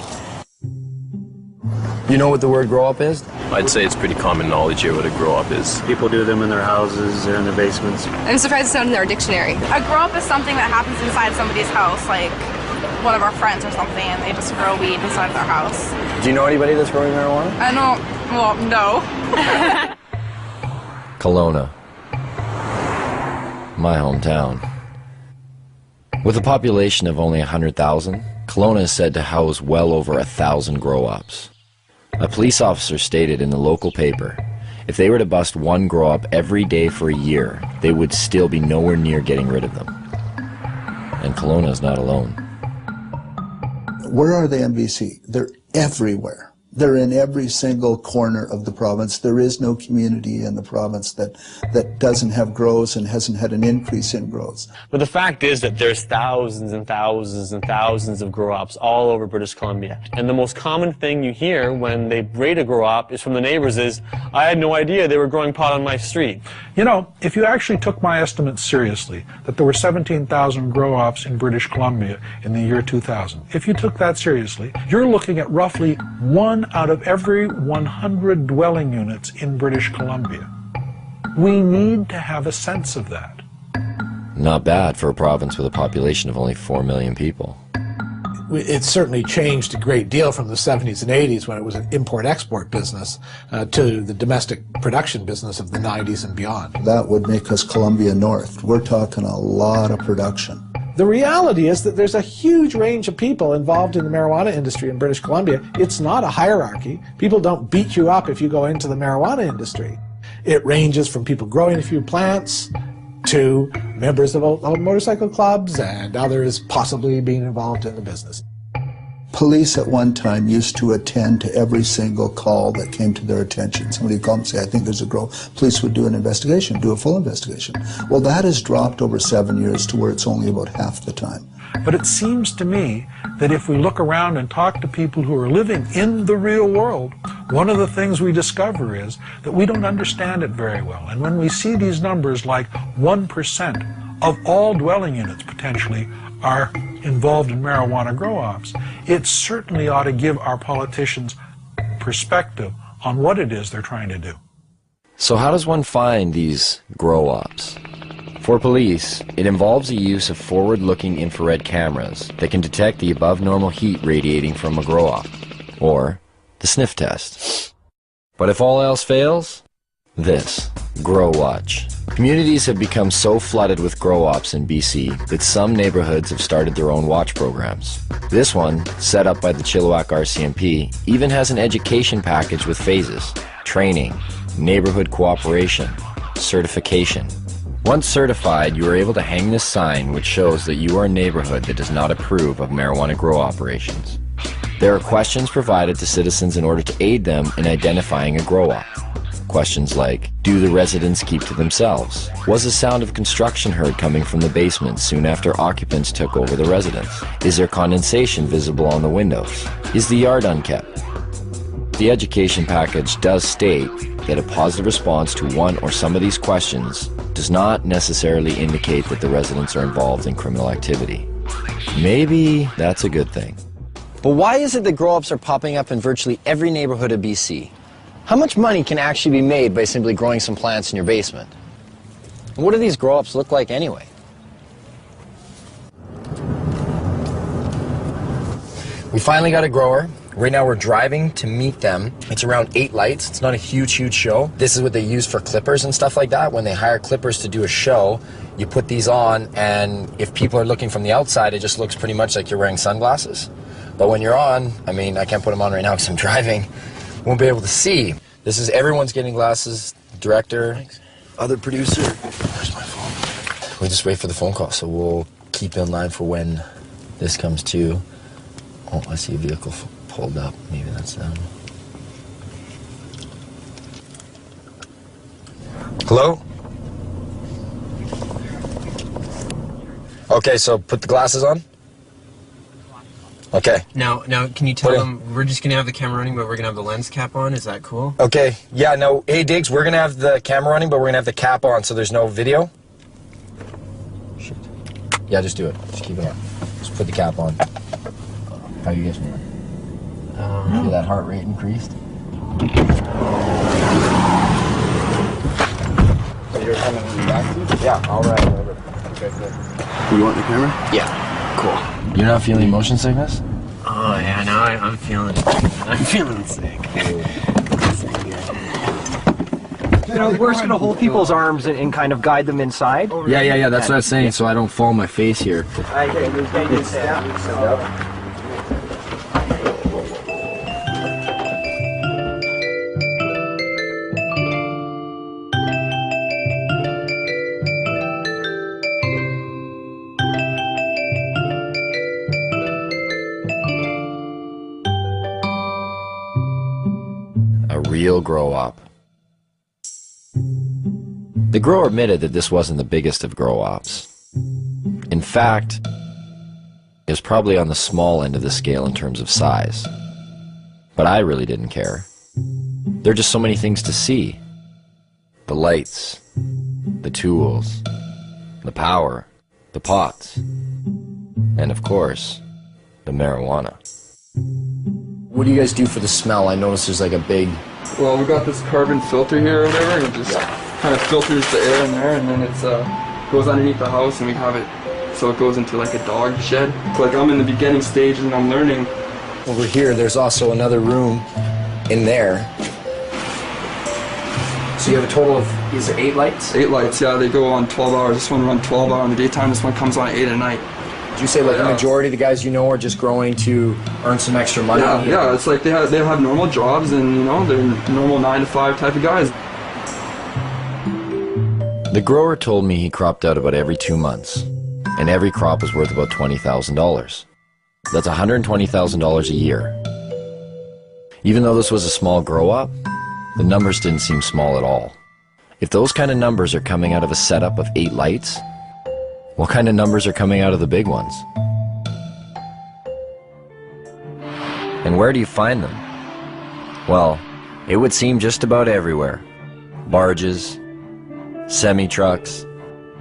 You know what the word grow up is? I'd say it's pretty common knowledge here what a grow up is. People do them in their houses or in their basements. I'm surprised it's not in their dictionary. A grow up is something that happens inside somebody's house, like one of our friends or something, and they just grow weed inside their house. Do you know anybody that's growing marijuana? I don't, well, no. Kelowna. My hometown. With a population of only 100,000, Kelowna is said to house well over 1,000 grow-ups. A police officer stated in the local paper, if they were to bust one grow-up every day for a year, they would still be nowhere near getting rid of them. And Kelowna is not alone. Where are they in BC? They're everywhere. They're in every single corner of the province. There is no community in the province that doesn't have grows and hasn't had an increase in grows. But the fact is that there's thousands and thousands and thousands of grow-ops all over British Columbia. And the most common thing you hear when they rate a grow-op is from the neighbors is, I had no idea they were growing pot on my street. You know, if you actually took my estimates seriously, that there were 17,000 grow-ops in British Columbia in the year 2000, if you took that seriously, you're looking at roughly 1 out of every 100 dwelling units in British Columbia. We need to have a sense of that. Not bad for a province with a population of only 4 million people. It's certainly changed a great deal from the 70s and 80s when it was an import-export business to the domestic production business of the 90s and beyond. That would make us Columbia North. We're talking a lot of production. The reality is that there's a huge range of people involved in the marijuana industry in British Columbia. It's not a hierarchy. People don't beat you up if you go into the marijuana industry. It ranges from people growing a few plants to members of motorcycle clubs and others possibly being involved in the business. Police at one time used to attend to every single call that came to their attention. Somebody would call and say, I think there's a grow. Police would do an investigation, do a full investigation. Well, that has dropped over 7 years to where it's only about half the time. But it seems to me that if we look around and talk to people who are living in the real world, one of the things we discover is that we don't understand it very well. And when we see these numbers like 1% of all dwelling units potentially are involved in marijuana grow-ops, it certainly ought to give our politicians perspective on what it is they're trying to do. So how does one find these grow-ops? For police, it involves the use of forward-looking infrared cameras that can detect the above-normal heat radiating from a grow-op, or the sniff test. But if all else fails, this, Grow Watch. Communities have become so flooded with grow-ops in BC that some neighborhoods have started their own watch programs. This one, set up by the Chilliwack RCMP, even has an education package with phases: training, neighborhood cooperation, certification. Once certified, you are able to hang this sign which shows that you are a neighborhood that does not approve of marijuana grow operations. There are questions provided to citizens in order to aid them in identifying a grow-op. Questions like, do the residents keep to themselves? Was the sound of construction heard coming from the basement soon after occupants took over the residence? Is there condensation visible on the windows? Is the yard unkept? The education package does state that a positive response to one or some of these questions does not necessarily indicate that the residents are involved in criminal activity. Maybe that's a good thing. But why is it that grow-ops are popping up in virtually every neighborhood of BC? How much money can actually be made by simply growing some plants in your basement? And what do these grow-ops look like anyway? We finally got a grower. Right now we're driving to meet them. It's around 8 lights. It's not a huge show. This is what they use for clippers and stuff like that. When they hire clippers to do a show, you put these on, and if people are looking from the outside, it just looks pretty much like you're wearing sunglasses. But when you're on, I mean, I can't put them on right now because I'm driving. Won't be able to see. This is everyone's getting glasses. Director, thanks. Other producer. Where's my phone? We just wait for the phone call, so we'll keep in line for when this comes to. Oh, I see a vehicle pulled up. Maybe that's them. Hello? Okay, so put the glasses on. Okay. Now, can you tell them we're just gonna have the camera running, but we're gonna have the lens cap on? Is that cool? Okay. Yeah. No. Hey, Diggs, we're gonna have the camera running, but we're gonna have the cap on, so there's no video. Shit. Yeah, just do it. Just keep it on. Just put the cap on. How you guys feeling? Feel that heart rate increased? So you're coming back to? Yeah. All right. Okay. Good. You want the camera? Yeah. Cool. You're not feeling motion sickness? Oh yeah, no, I'm feeling sick. You know, we're just gonna hold people's arms and kind of guide them inside. Yeah. That's what I was saying, so I don't fall on my face here. real grow-op. The grower admitted that this wasn't the biggest of grow-ops. In fact, it was probably on the small end of the scale in terms of size. But I really didn't care. There are just so many things to see. The lights, the tools, the power, the pots, and of course, the marijuana. What do you guys do for the smell? I noticed there's like a big... Well, we got this carbon filter here or whatever, and it just kind of filters the air in there, and then it goes underneath the house, and we have it so it goes into like a dog shed. So like I'm in the beginning stages and I'm learning. Over here, there's also another room in there. So you have a total of, is there 8 lights? 8 lights, yeah, they go on 12 hours. This one runs 12 hours in the daytime, this one comes on at 8 at night. Did you say like the majority of the guys you know are just growing to earn some extra money? Yeah, it's like they have normal jobs, and you know, they're normal 9 to 5 type of guys. The grower told me he cropped out about every 2 months, and every crop was worth about $20,000. That's $120,000 a year. Even though this was a small grow-up, the numbers didn't seem small at all. If those kind of numbers are coming out of a setup of 8 lights, what kind of numbers are coming out of the big ones? And where do you find them? Well, it would seem just about everywhere. Barges, semi-trucks.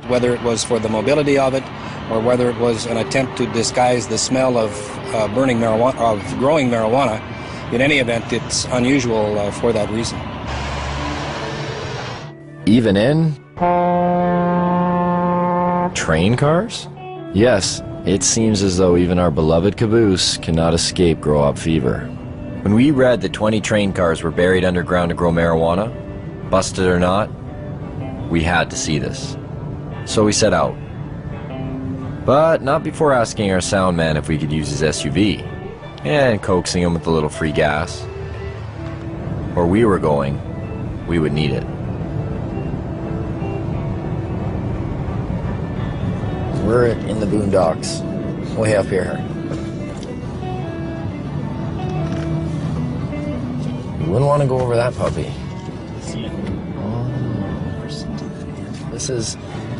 Whether it was for the mobility of it, or whether it was an attempt to disguise the smell of burning marijuana, of growing marijuana, in any event, it's unusual for that reason. Even in train cars? Yes, it seems as though even our beloved caboose cannot escape grow-up fever. When we read that 20 train cars were buried underground to grow marijuana, busted or not, we had to see this. So we set out. But not before asking our sound man if we could use his SUV, and coaxing him with a little free gas. Where we were going, we would need it. We're in the boondocks, way up here. You wouldn't want to go over that puppy. This is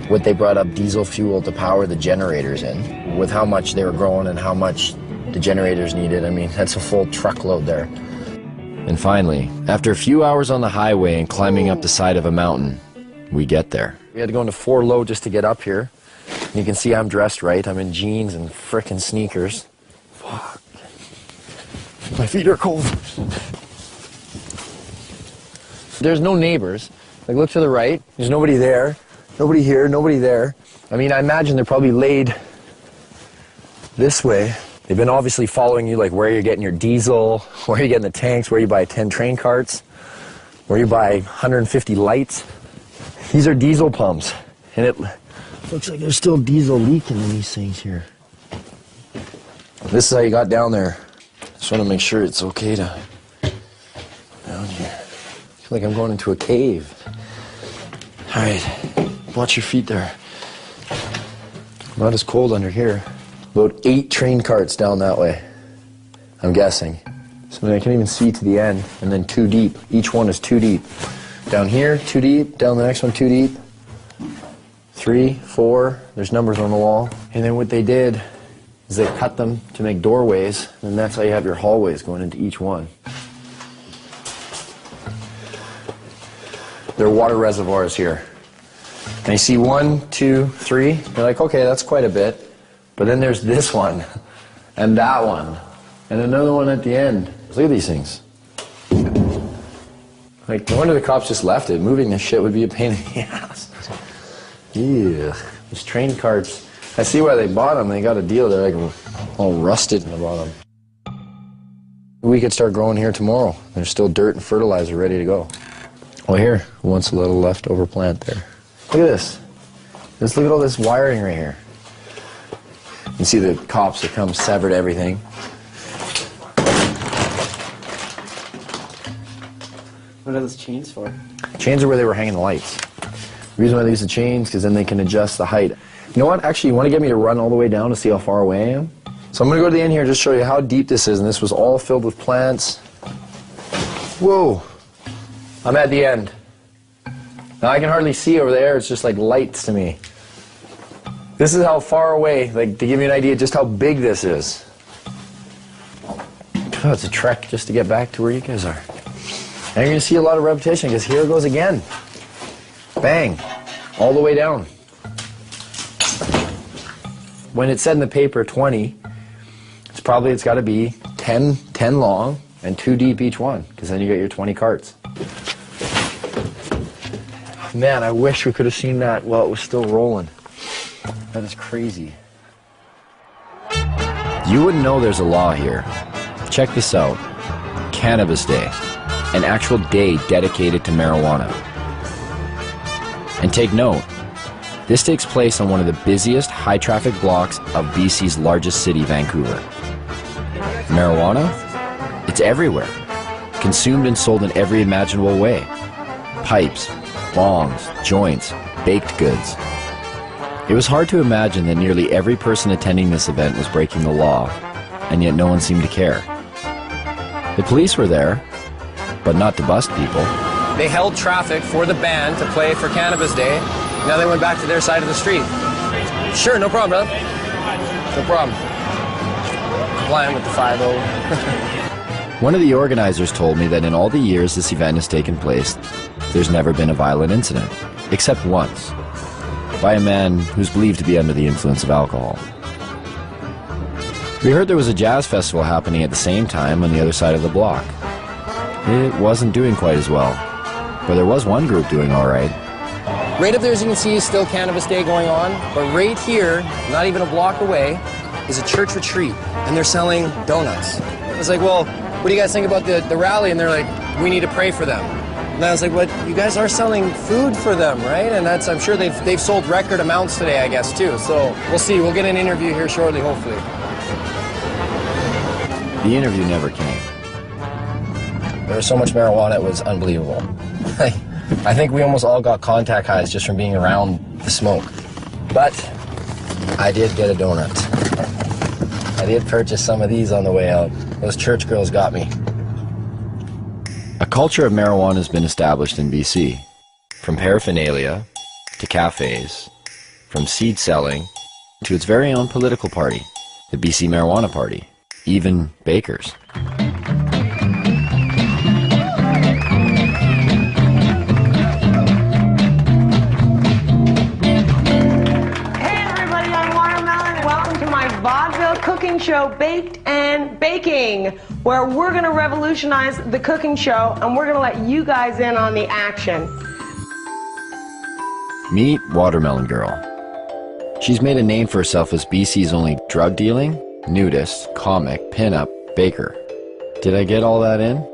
what they brought up diesel fuel to power the generators in. With how much they were growing and how much the generators needed, I mean, that's a full truckload there. And finally, after a few hours on the highway and climbing up the side of a mountain, we get there. We had to go into 4 low just to get up here. You can see I'm dressed right. I'm in jeans and frickin' sneakers. Fuck. My feet are cold. There's no neighbors. Like, look to the right. There's nobody there. Nobody here, nobody there. I mean, I imagine they're probably laid this way. They've been obviously following you, like where you're getting your diesel, where you're getting the tanks, where you buy 10 train carts, where you buy 150 lights. These are diesel pumps, and it looks like there's still diesel leaking in these things here. This is how you got down there. Just want to make sure it's okay to down here. I feel like I'm going into a cave. All right, watch your feet there. Not as cold under here. About 8 train carts down that way, I'm guessing. So I can even see to the end, and then 2 deep. Each one is 2 deep. Down here, 2 deep. Down the next one, 2 deep. 3, 4, there's numbers on the wall. And then what they did is they cut them to make doorways, and that's how you have your hallways going into each one. There are water reservoirs here. And you see 1, 2, 3. You're like, okay, that's quite a bit. But then there's this one, and that one, and another one at the end. Look at these things. Like, no wonder the cops just left it. Moving this shit would be a pain in the ass. Yeah, these train carts. I see why they bought them. They got a deal. They're like all rusted in the bottom. We could start growing here tomorrow. There's still dirt and fertilizer ready to go. Oh, here, once a little leftover plant there. Look at this. Just look at all this wiring right here. You see the cops that come severed everything. What are those chains for? Chains are where they were hanging the lights. The reason why they use the chains because then they can adjust the height. You know what? Actually, you want to get me to run all the way down to see how far away I am? So I'm going to go to the end here and just show you how deep this is. And this was all filled with plants. Whoa. I'm at the end. Now I can hardly see over there, it's just like lights to me. This is how far away, like to give you an idea just how big this is. Oh, it's a trek just to get back to where you guys are. And you're gonna see a lot of repetition because here it goes again. Bang, all the way down. When it said in the paper 20, it's got to be 10 long and 2 deep each one, because then you get your 20 carts. Man, I wish we could have seen that while it was still rolling. That is crazy. You wouldn't know there's a law here. Check this out. Cannabis Day. An actual day dedicated to marijuana. And take note, this takes place on one of the busiest high-traffic blocks of BC's largest city, Vancouver. Marijuana? It's everywhere. Consumed and sold in every imaginable way. Pipes, bongs, joints, baked goods. It was hard to imagine that nearly every person attending this event was breaking the law, and yet no one seemed to care. The police were there, but not to bust people. They held traffic for the band to play for Cannabis Day. Now they went back to their side of the street. Sure, no problem, brother. No problem. Complying with the 5-0. One of the organizers told me that in all the years this event has taken place, there's never been a violent incident, except once, by a man who's believed to be under the influence of alcohol. We heard there was a jazz festival happening at the same time on the other side of the block. It wasn't doing quite as well, but there was one group doing all right. Right up there, as you can see, is still Cannabis Day going on, but right here, not even a block away, is a church retreat, and they're selling donuts. I was like, well, what do you guys think about the rally? And they're like, we need to pray for them. And I was like, what? You guys are selling food for them, right? And that's, I'm sure they've sold record amounts today, I guess, too. So we'll see. We'll get an interview here shortly, hopefully. The interview never came. There was so much marijuana, it was unbelievable. I think we almost all got contact highs just from being around the smoke. But I did get a donut. I did purchase some of these on the way out. Those church girls got me. A culture of marijuana has been established in BC. From paraphernalia to cafes, from seed selling to its very own political party, the BC Marijuana Party, even bakers. Vaudeville cooking show, Baked and Baking, where we're going to revolutionize the cooking show and we're going to let you guys in on the action. Meet Watermelon Girl. She's made a name for herself as BC's only drug-dealing, nudist, comic, pin-up baker. Did I get all that in?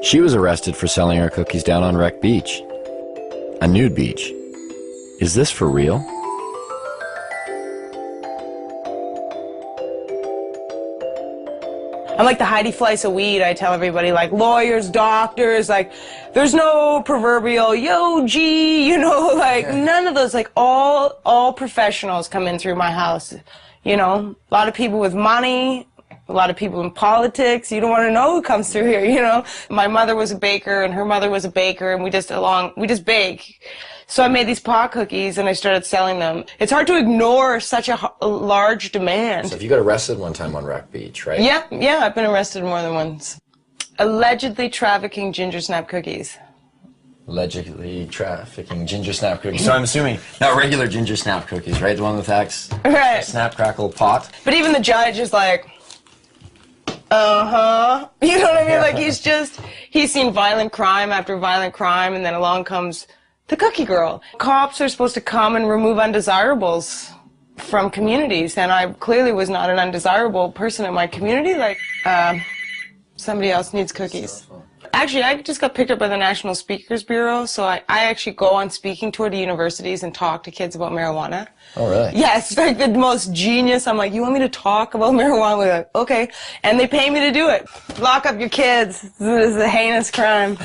She was arrested for selling her cookies down on Wreck Beach. A nude beach. Is this for real? I'm like the Heidi Fleiss of weed. I tell everybody, like lawyers, doctors, like there's no proverbial yo G, you know, like none of those. Like all professionals come in through my house. You know, a lot of people with money, a lot of people in politics. You don't want to know who comes through here. You know, my mother was a baker and her mother was a baker, and we just bake. So I made these pot cookies and I started selling them. It's hard to ignore such a large demand. So if you got arrested one time on Wreck Beach, right? Yeah, I've been arrested more than once. Allegedly trafficking ginger snap cookies. Allegedly trafficking ginger snap cookies. So I'm assuming not regular ginger snap cookies, right? The one with right. Snap crackle pot. But even the judge is like, uh-huh. You know what I mean? Like he's seen violent crime after violent crime, and then along comes the cookie girl. Cops are supposed to come and remove undesirables from communities, and I clearly was not an undesirable person in my community. Like, somebody else needs cookies. Actually, I just got picked up by the National Speakers Bureau, so I actually go on speaking tour to universities and talk to kids about marijuana. Oh, really? Yeah, it's like the most genius. I'm like, you want me to talk about marijuana? We're like, okay. And they pay me to do it. Lock up your kids. This is a heinous crime.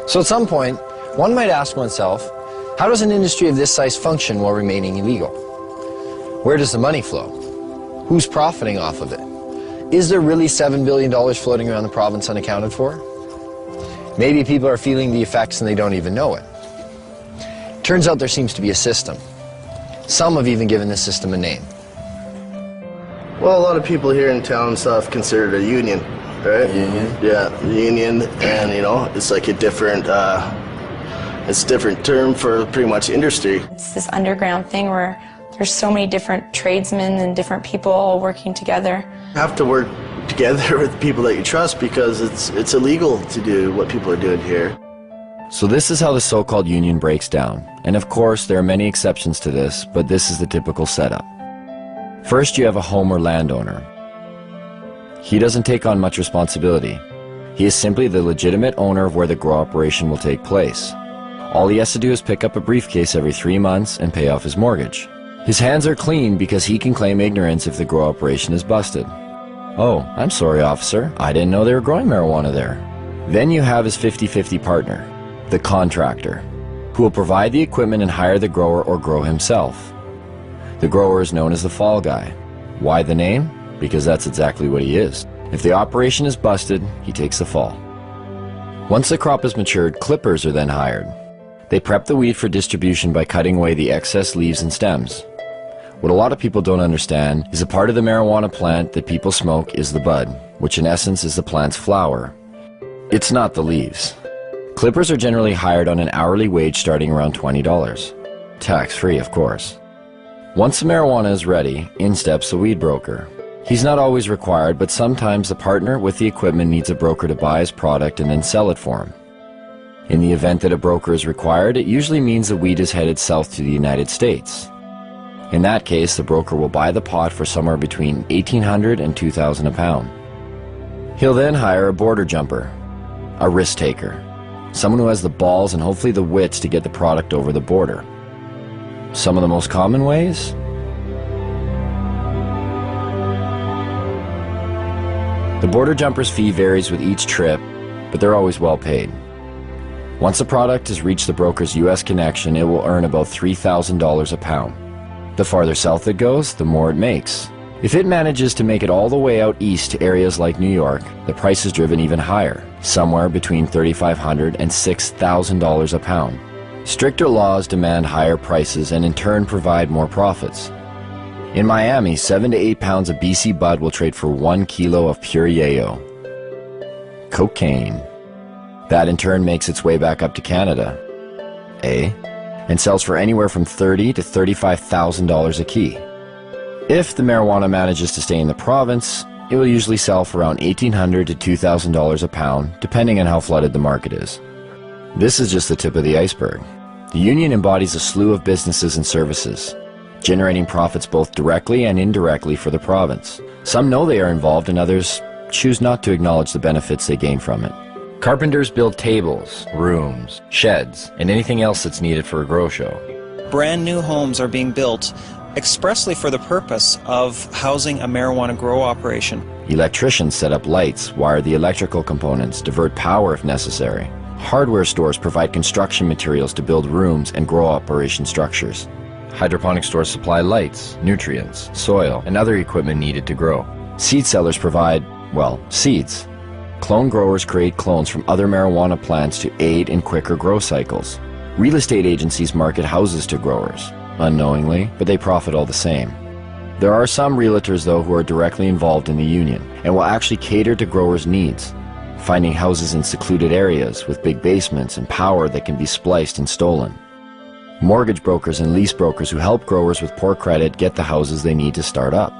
So at some point, one might ask oneself, how does an industry of this size function while remaining illegal? Where does the money flow? Who's profiting off of it? Is there really $7 billion floating around the province unaccounted for? Maybe people are feeling the effects and they don't even know it. Turns out there seems to be a system. Some have even given this system a name. Well, a lot of people here in town and stuff consider it a union, right? Union? Yeah, the union, and you know, it's like a different, it's a different term for pretty much industry. It's this underground thing where there's so many different tradesmen and different people all working together. You have to work together with people that you trust because it's illegal to do what people are doing here. So this is how the so-called union breaks down. And of course, there are many exceptions to this, but this is the typical setup. First, you have a home or landowner. He doesn't take on much responsibility. He is simply the legitimate owner of where the grow operation will take place. All he has to do is pick up a briefcase every 3 months and pay off his mortgage. His hands are clean because he can claim ignorance if the grow operation is busted. Oh, I'm sorry, officer. I didn't know they were growing marijuana there. Then you have his 50-50 partner, the contractor, who will provide the equipment and hire the grower or grow himself. The grower is known as the fall guy. Why the name? Because that's exactly what he is. If the operation is busted, he takes the fall. Once the crop is matured, clippers are then hired. They prep the weed for distribution by cutting away the excess leaves and stems. What a lot of people don't understand is a part of the marijuana plant that people smoke is the bud, which in essence is the plant's flower. It's not the leaves. Clippers are generally hired on an hourly wage starting around $20. Tax-free, of course. Once the marijuana is ready, in steps the weed broker. He's not always required, but sometimes the partner with the equipment needs a broker to buy his product and then sell it for him. In the event that a broker is required, it usually means the weed is headed south to the United States. In that case, the broker will buy the pot for somewhere between $1,800 and $2,000 a pound. He'll then hire a border jumper, a risk taker, someone who has the balls and hopefully the wits to get the product over the border. Some of the most common ways? The border jumper's fee varies with each trip, but they're always well paid. Once the product has reached the broker's U.S. connection, it will earn about $3,000 a pound. The farther south it goes, the more it makes. If it manages to make it all the way out east to areas like New York, the price is driven even higher, somewhere between $3,500 and $6,000 a pound. Stricter laws demand higher prices and in turn provide more profits. In Miami, 7 to 8 pounds of BC bud will trade for 1 kilo of pure yayo. Cocaine. That in turn makes its way back up to Canada. And sells for anywhere from $30,000 to $35,000 a key. If the marijuana manages to stay in the province, it will usually sell for around $1,800 to $2,000 a pound, depending on how flooded the market is. This is just the tip of the iceberg. The union embodies a slew of businesses and services, generating profits both directly and indirectly for the province. Some know they are involved and others choose not to acknowledge the benefits they gain from it. Carpenters build tables, rooms, sheds, and anything else that's needed for a grow show. Brand new homes are being built expressly for the purpose of housing a marijuana grow operation. Electricians set up lights, wire the electrical components, divert power if necessary. Hardware stores provide construction materials to build rooms and grow operation structures. Hydroponic stores supply lights, nutrients, soil, and other equipment needed to grow. Seed sellers provide, well, seeds. Clone growers create clones from other marijuana plants to aid in quicker grow cycles. Real estate agencies market houses to growers, unknowingly, but they profit all the same. There are some realtors, though, who are directly involved in the union and will actually cater to growers' needs, finding houses in secluded areas with big basements and power that can be spliced and stolen. Mortgage brokers and lease brokers who help growers with poor credit get the houses they need to start up.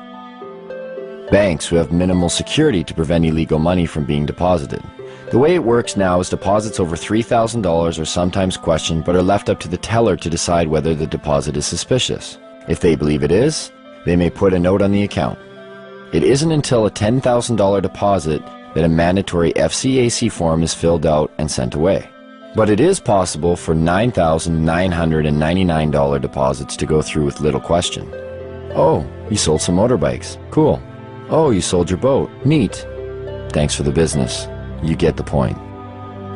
Banks who have minimal security to prevent illegal money from being deposited. The way it works now is deposits over $3,000 are sometimes questioned but are left up to the teller to decide whether the deposit is suspicious. If they believe it is, they may put a note on the account. It isn't until a $10,000 deposit that a mandatory FCAC form is filled out and sent away. But it is possible for $9,999 deposits to go through with little question. Oh, you sold some motorbikes. Cool. Oh, you sold your boat. Neat. Thanks for the business. You get the point.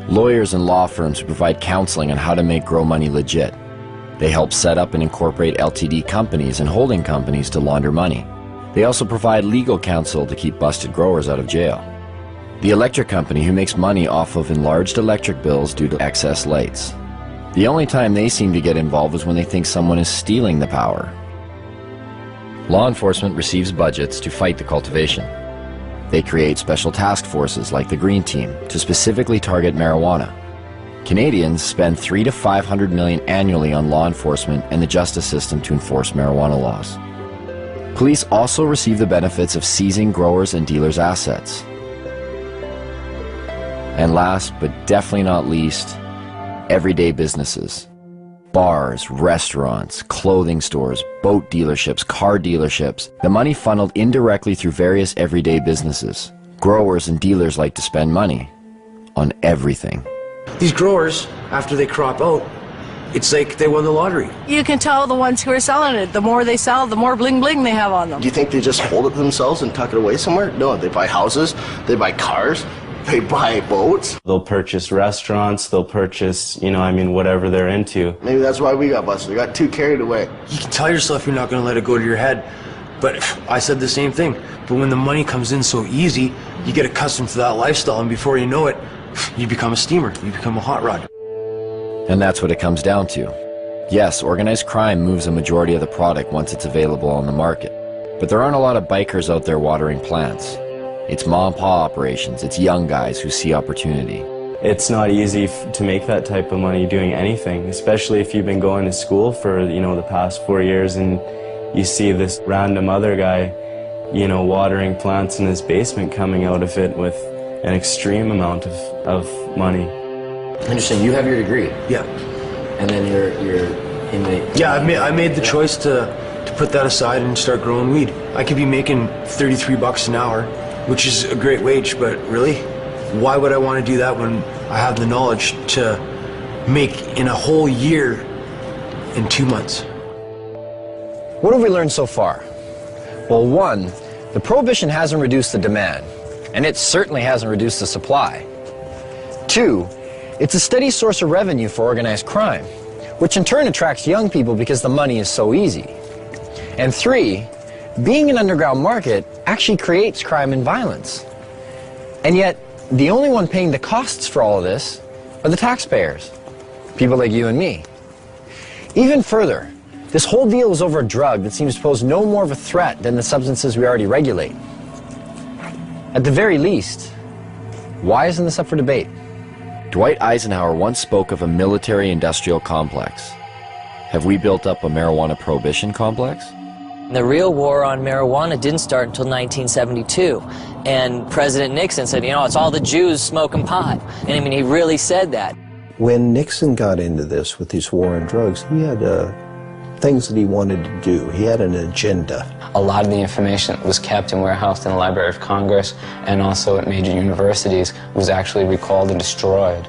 Lawyers and law firms provide counseling on how to make grow money legit. They help set up and incorporate LTD companies and holding companies to launder money. They also provide legal counsel to keep busted growers out of jail. The electric company who makes money off of enlarged electric bills due to excess lights. The only time they seem to get involved is when they think someone is stealing the power. Law enforcement receives budgets to fight the cultivation. They create special task forces like the Green Team to specifically target marijuana. Canadians spend $300 to $500 million annually on law enforcement and the justice system to enforce marijuana laws. Police also receive the benefits of seizing growers' and dealers' assets. And last, but definitely not least, everyday businesses. Bars, restaurants, clothing stores, boat dealerships, car dealerships. The money funneled indirectly through various everyday businesses. Growers and dealers like to spend money on everything. These growers, after they crop out, it's like they won the lottery. You can tell the ones who are selling it. The more they sell, the more bling bling they have on them. Do you think they just hold it themselves and tuck it away somewhere? No, they buy houses, they buy cars, they buy boats. They'll purchase restaurants, they'll purchase, whatever they're into. Maybe that's why we got busted. We got too carried away. You can tell yourself you're not going to let it go to your head. But I said the same thing. But when the money comes in so easy, you get accustomed to that lifestyle, and before you know it, you become a steamer. You become a hot rod. And that's what it comes down to. Yes, organized crime moves a majority of the product once it's available on the market. But there aren't a lot of bikers out there watering plants. It's mom and pa operations. It's young guys who see opportunity. It's not easy to make that type of money doing anything, especially if you've been going to school for, the past 4 years and you see this random other guy, watering plants in his basement coming out of it with an extreme amount of money. Interesting. You have your degree. Yeah. And then you're in the... Yeah, I made the choice to put that aside and start growing weed. I could be making $33 an hour, which is a great wage, but really, why would I want to do that when I have the knowledge to make in a whole year in 2 months? What have we learned so far? Well, one, the prohibition hasn't reduced the demand, and it certainly hasn't reduced the supply. Two, it's a steady source of revenue for organized crime, which in turn attracts young people because the money is so easy. And three, being an underground market actually creates crime and violence. And yet, the only one paying the costs for all of this are the taxpayers, people like you and me. Even further, this whole deal is over a drug that seems to pose no more of a threat than the substances we already regulate. At the very least, why isn't this up for debate? Dwight Eisenhower once spoke of a military-industrial complex. Have we built up a marijuana prohibition complex? The real war on marijuana didn't start until 1972, and President Nixon said, it's all the Jews smoking pot. And he really said that. When Nixon got into this with his war on drugs, he had things that he wanted to do. He had an agenda. A lot of the information that was kept and warehoused in the Library of Congress and also at major universities was actually recalled and destroyed.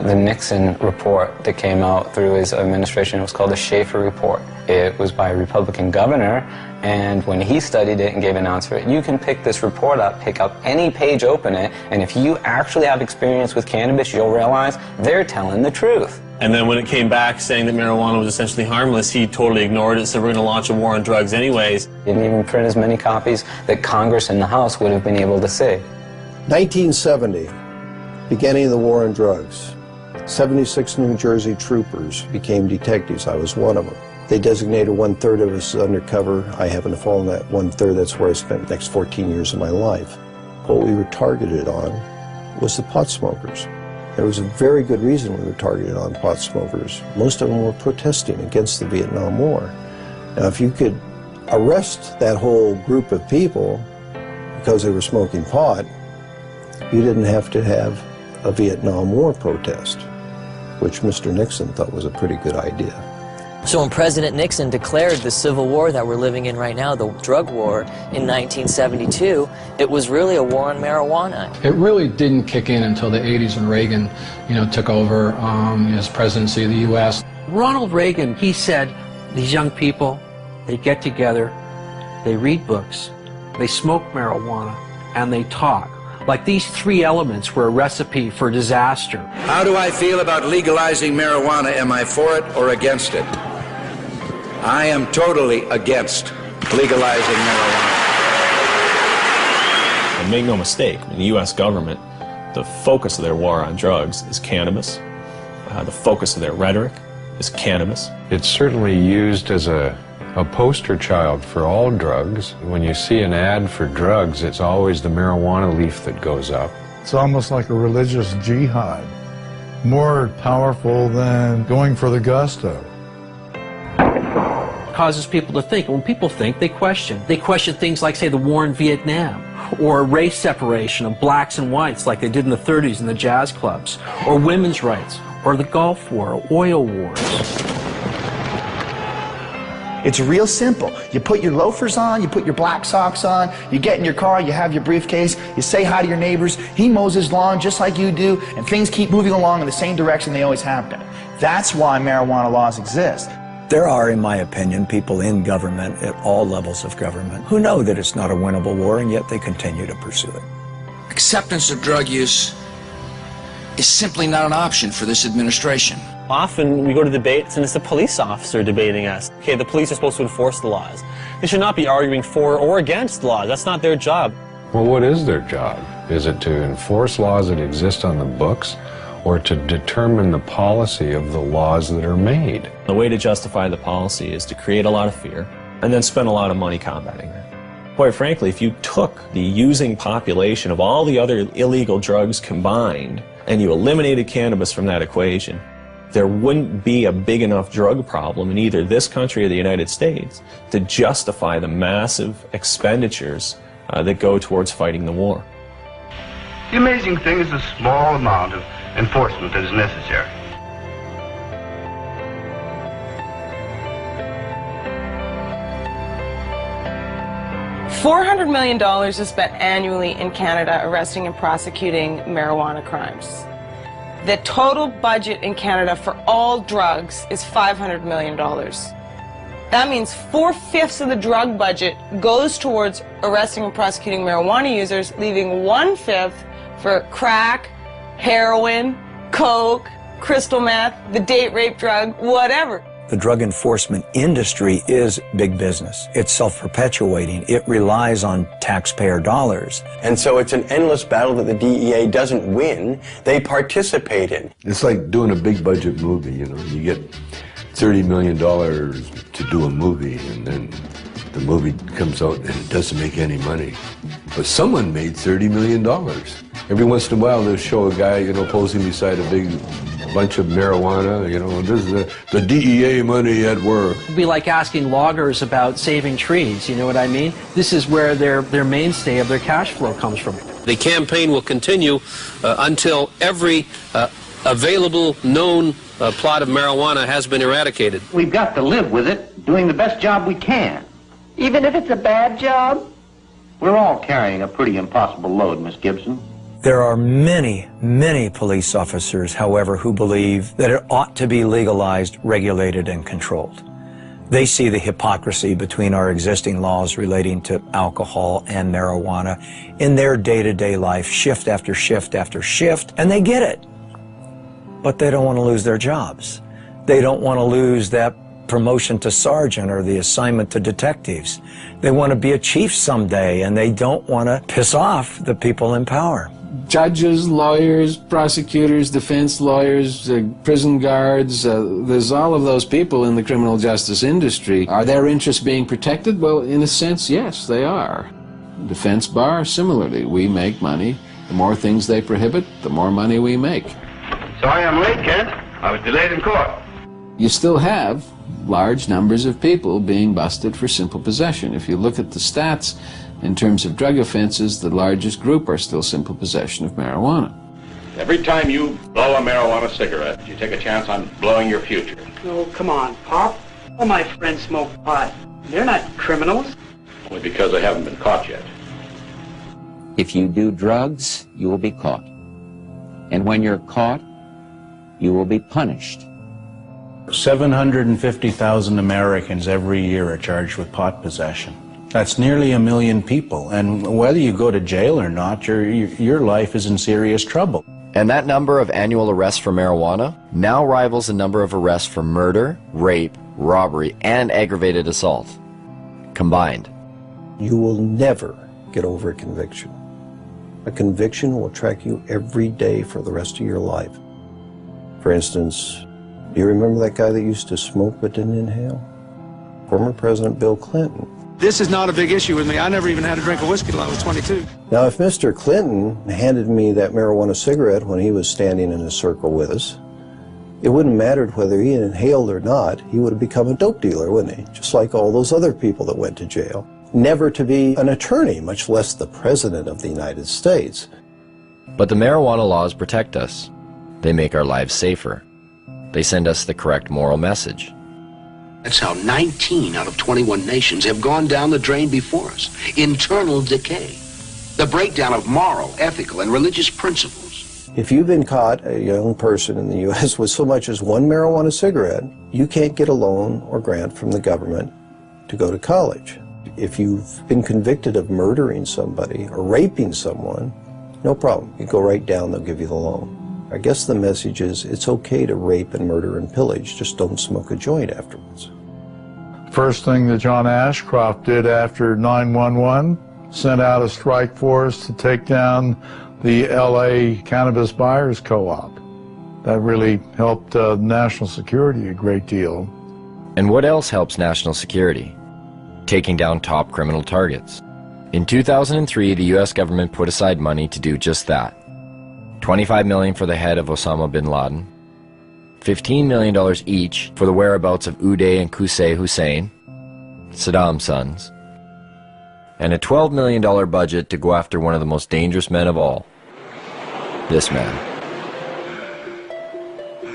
The Nixon report that came out through his administration was called the Schaefer Report. It was by a Republican governor, and when he studied it and gave an answer, you can pick this report up, pick up any page, open it, and if you actually have experience with cannabis, you'll realize they're telling the truth. And then when it came back saying that marijuana was essentially harmless, he totally ignored it, said we're going to launch a war on drugs anyways. He didn't even print as many copies that Congress and the House would have been able to see. 1970, beginning of the war on drugs. 76 New Jersey troopers became detectives. I was one of them. They designated 1/3 of us as undercover. I happened to fall in that 1/3. That's where I spent the next 14 years of my life. What we were targeted on was the pot smokers. There was a very good reason we were targeted on pot smokers. Most of them were protesting against the Vietnam War. Now, if you could arrest that whole group of people because they were smoking pot, you didn't have to have a Vietnam War protest, which Mr. Nixon thought was a pretty good idea. So when President Nixon declared the civil war that we're living in right now, the drug war, in 1972, it was really a war on marijuana. It really didn't kick in until the 80s when Reagan, took over his presidency of the U.S. Ronald Reagan, he said, these young people, they get together, they read books, they smoke marijuana, and they talk. Like these three elements were a recipe for disaster. How do I feel about legalizing marijuana? Am I for it or against it? I am totally against legalizing marijuana. make no mistake, in the U.S. government, the focus of their war on drugs is cannabis. The focus of their rhetoric is cannabis. It's certainly used as a poster child for all drugs. When you see an ad for drugs, it's always the marijuana leaf that goes up. It's almost like a religious jihad, more powerful than going for the gusto. Causes people to think. When people think, they question. They question things like, say, the war in Vietnam, or race separation of blacks and whites like they did in the 30s in the jazz clubs, or women's rights, or the Gulf War, or oil wars. It's real simple. You put your loafers on, you put your black socks on, you get in your car, you have your briefcase, you say hi to your neighbors, he mows his lawn just like you do, and things keep moving along in the same direction they always have been. That's why marijuana laws exist. There are, in my opinion, people in government at all levels of government who know that it's not a winnable war, and yet they continue to pursue it. Acceptance of drug use is simply not an option for this administration. Often we go to debates and it's a police officer debating us. Okay, the police are supposed to enforce the laws. They should not be arguing for or against laws. That's not their job. Well, what is their job? Is it to enforce laws that exist on the books, or to determine the policy of the laws that are made? The way to justify the policy is to create a lot of fear and then spend a lot of money combating that. Quite frankly, if you took the using population of all the other illegal drugs combined and you eliminated cannabis from that equation, there wouldn't be a big enough drug problem in either this country or the United States to justify the massive expenditures that go towards fighting the war. The amazing thing is the small amount of enforcement that is necessary. $400 million is spent annually in Canada arresting and prosecuting marijuana crimes. The total budget in Canada for all drugs is $500 million. That means 4/5 of the drug budget goes towards arresting and prosecuting marijuana users, leaving 1/5 for crack, heroin, coke, crystal meth, the date rape drug, whatever. The drug enforcement industry is big business. It's self-perpetuating. It relies on taxpayer dollars. And so it's an endless battle that the DEA doesn't win. They participate in. It's like doing a big budget movie, you know. You get $30 million to do a movie, and then the movie comes out and it doesn't make any money. But someone made $30 million. Every once in a while they'll show a guy, you know, posing beside a big bunch of marijuana, you know, this is the DEA money at work. It'd be like asking loggers about saving trees, you know what I mean? This is where their mainstay of their cash flow comes from. The campaign will continue until every available known plot of marijuana has been eradicated. We've got to live with it, doing the best job we can. Even if it's a bad job? We're all carrying a pretty impossible load, Miss Gibson. There are many, many police officers, however, who believe that it ought to be legalized, regulated, and controlled. They see the hypocrisy between our existing laws relating to alcohol and marijuana in their day-to-day life, shift after shift after shift, and they get it. But they don't want to lose their jobs. They don't want to lose that promotion to sergeant or the assignment to detectives. They want to be a chief someday, and they don't want to piss off the people in power. Judges, lawyers, prosecutors, defense lawyers, prison guards, there's all of those people in the criminal justice industry. Are their interests being protected? Well, in a sense, yes, they are. Defense bar, similarly, we make money. The more things they prohibit, the more money we make. Sorry I'm late, Kent. I was delayed in court. You still have large numbers of people being busted for simple possession. If you look at the stats, in terms of drug offenses, the largest group are still simple possession of marijuana. Every time you blow a marijuana cigarette, you take a chance on blowing your future. Oh, come on, Pop. All my friends smoke pot. They're not criminals. Only because they haven't been caught yet. If you do drugs, you will be caught. And when you're caught, you will be punished. 750,000 Americans every year are charged with pot possession. That's nearly 1 million people, and whether you go to jail or not, your life is in serious trouble. And that number of annual arrests for marijuana now rivals the number of arrests for murder, rape, robbery, and aggravated assault combined. You will never get over a conviction. A conviction will track you every day for the rest of your life. For instance, do you remember that guy that used to smoke but didn't inhale? Former President Bill Clinton. This is not a big issue with me. I never even had a drink of whiskey till I was 22. Now, if Mr. Clinton handed me that marijuana cigarette when he was standing in a circle with us, it wouldn't matter whether he inhaled or not. He would have become a dope dealer, wouldn't he? Just like all those other people that went to jail. Never to be an attorney, much less the President of the United States. But the marijuana laws protect us. They make our lives safer. They send us the correct moral message. That's how 19 out of 21 nations have gone down the drain before us. Internal decay. The breakdown of moral, ethical, and religious principles. If you've been caught, a young person in the U.S., with so much as one marijuana cigarette, you can't get a loan or grant from the government to go to college. If you've been convicted of murdering somebody or raping someone, no problem. You go right down, they'll give you the loan. I guess the message is it's okay to rape and murder and pillage, just don't smoke a joint afterwards. First thing that John Ashcroft did after 9/11, sent out a strike force to take down the LA Cannabis Buyers Co-op. That really helped national security a great deal. And what else helps national security? Taking down top criminal targets. In 2003, the US government put aside money to do just that. $25 million for the head of Osama bin Laden, $15 million each for the whereabouts of Uday and Qusay Hussein, Saddam's sons, and a $12 million budget to go after one of the most dangerous men of all, this man.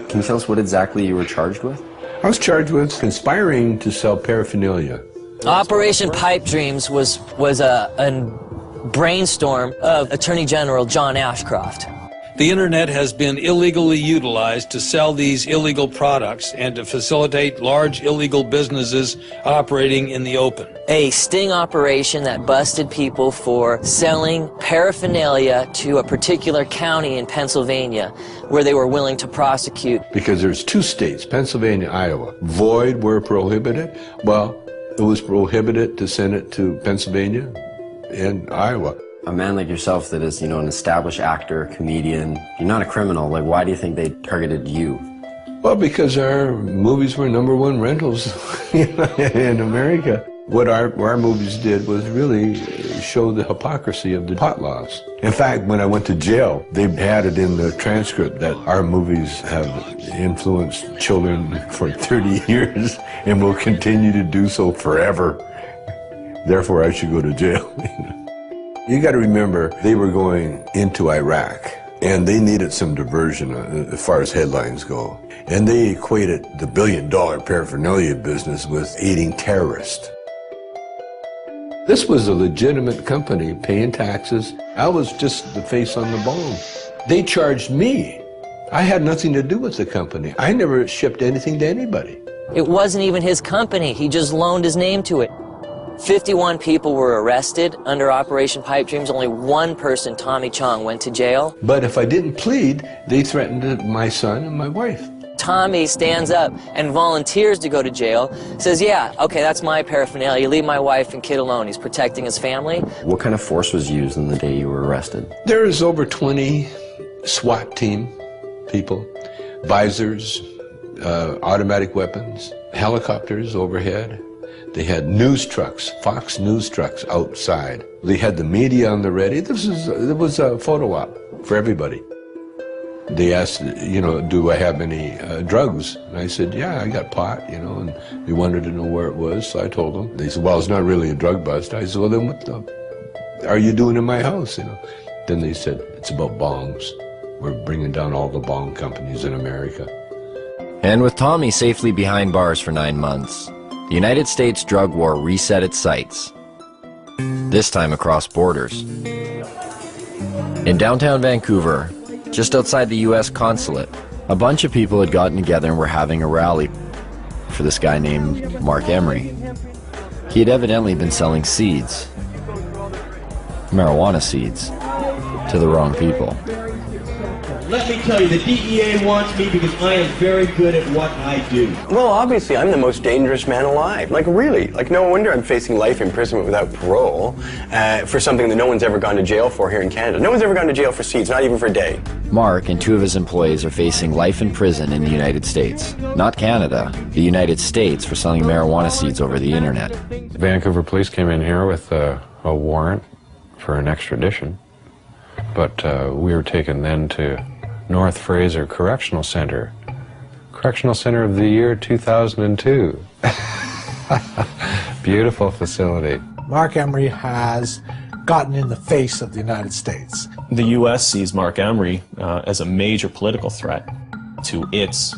Can you tell us what exactly you were charged with? I was charged with conspiring to sell paraphernalia. Operation Pipe Dreams was a brainstorm of Attorney General John Ashcroft. The internet has been illegally utilized to sell these illegal products and to facilitate large illegal businesses operating in the open. A sting operation that busted people for selling paraphernalia to a particular county in Pennsylvania where they were willing to prosecute. Because there's two states, Pennsylvania, Iowa. Void were prohibited. Well, it was prohibited to send it to Pennsylvania and Iowa. A man like yourself that is, an established actor, comedian, you're not a criminal. Like, why do you think they targeted you? Well, because our movies were #1 rentals in America. What our movies did was really show the hypocrisy of the pot laws. In fact, when I went to jail, they had it in the transcript that our movies have influenced children for 30 years and will continue to do so forever. Therefore, I should go to jail. You got to remember, they were going into Iraq, and they needed some diversion as far as headlines go. And they equated the billion-dollar paraphernalia business with aiding terrorists. This was a legitimate company paying taxes. I was just the face on the bone. They charged me. I had nothing to do with the company. I never shipped anything to anybody. It wasn't even his company. He just loaned his name to it. 51 people were arrested under Operation Pipe Dreams. Only one person, Tommy Chong, went to jail. But if I didn't plead, they threatened my son and my wife. Tommy stands up and volunteers to go to jail, says, yeah, okay, that's my paraphernalia. Leave my wife and kid alone. He's protecting his family. What kind of force was used on the day you were arrested? There's over 20 SWAT team people, visors, automatic weapons, helicopters overhead. They had news trucks, Fox News trucks outside. They had the media on the ready. It was a photo op for everybody. They asked, do I have any drugs? And I said, yeah, I got pot, and they wanted to know where it was, so I told them. They said, well, it's not really a drug bust. I said, well, then what are you doing in my house, Then they said, it's about bongs. We're bringing down all the bong companies in America. And with Tommy safely behind bars for 9 months, the United States drug war reset its sights, this time across borders. In downtown Vancouver, just outside the US consulate, a bunch of people had gotten together and were having a rally for this guy named Mark Emery. He had evidently been selling seeds, marijuana seeds, to the wrong people. let me tell you, the DEA wants me because I am very good at what I do. Well, obviously, I'm the most dangerous man alive. Like, really. Like, no wonder I'm facing life imprisonment without parole for something that no one's ever gone to jail for here in Canada. No one's ever gone to jail for seeds, not even for a day. Mark and 2 of his employees are facing life in prison in the United States. Not Canada, the United States, for selling marijuana seeds over the internet. Vancouver police came in here with a warrant for an extradition, but we were taken then to North Fraser Correctional Center. Correctional Center of the year 2002. Beautiful facility. Mark Emery has gotten in the face of the United States. The U.S. sees Mark Emery as a major political threat to its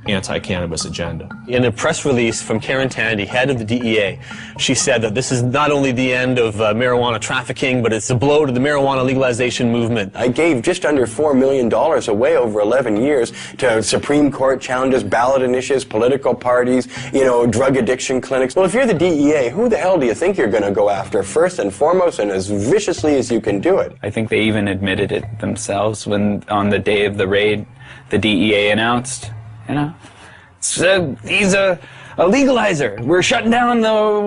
anti-cannabis agenda. In a press release from Karen Tandy, head of the DEA, she said that this is not only the end of marijuana trafficking, but it's a blow to the marijuana legalization movement. I gave just under $4 million away over 11 years to Supreme Court challenges, ballot initiatives, political parties, you know, drug addiction clinics. Well, if you're the DEA, who the hell do you think you're going to go after first and foremost and as viciously as you can do it? I think they even admitted it themselves when on the day of the raid, the DEA announced, you know, he's a legalizer. We're shutting down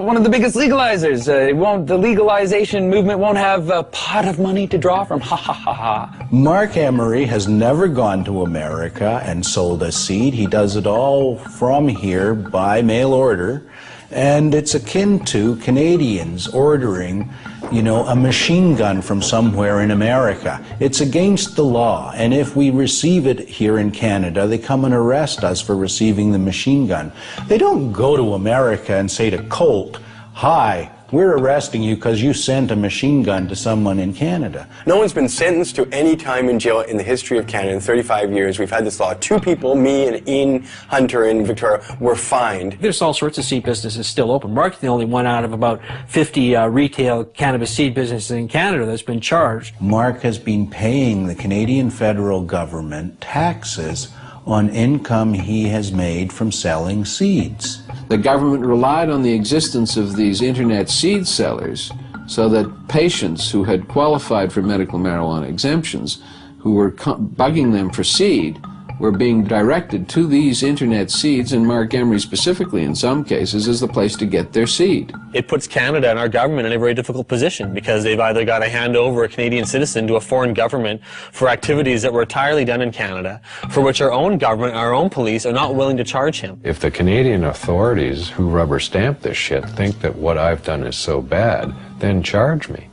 one of the biggest legalizers. The legalization movement won't have a pot of money to draw from. Ha ha ha ha. Mark Emery has never gone to America and sold a seed. He does it all from here by mail order. And it's akin to Canadians ordering, you know, a machine gun from somewhere in America. It's against the law, and if we receive it here in Canada, they come and arrest us for receiving the machine gun. They don't go to America and say to Colt, "Hi, we're arresting you because you sent a machine gun to someone in Canada." No one's been sentenced to any time in jail in the history of Canada in 35 years. We've had this law. 2 people, me and Ian Hunter in Victoria, were fined. There's all sorts of seed businesses still open. Mark's the only one out of about 50 retail cannabis seed businesses in Canada that's been charged. Mark has been paying the Canadian federal government taxes on income he has made from selling seeds. The government relied on the existence of these internet seed sellers so that patients who had qualified for medical marijuana exemptions, who were bugging them for seed, were being directed to these internet seeds, and Mark Emery specifically in some cases is the place to get their seed. It puts Canada and our government in a very difficult position because they've either got to hand over a Canadian citizen to a foreign government for activities that were entirely done in Canada, for which our own government, our own police are not willing to charge him. If the Canadian authorities who rubber stamp this shit think that what I've done is so bad, then charge me.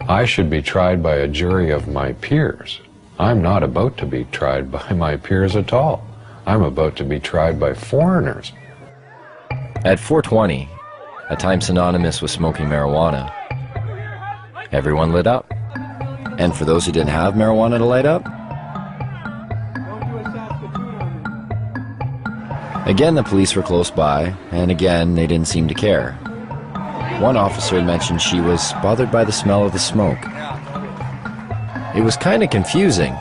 I should be tried by a jury of my peers. I'm not about to be tried by my peers at all. I'm about to be tried by foreigners. At 420, a time synonymous with smoking marijuana, everyone lit up. And for those who didn't have marijuana to light up, again the police were close by, and again they didn't seem to care. One officer mentioned she was bothered by the smell of the smoke. It was kind of confusing.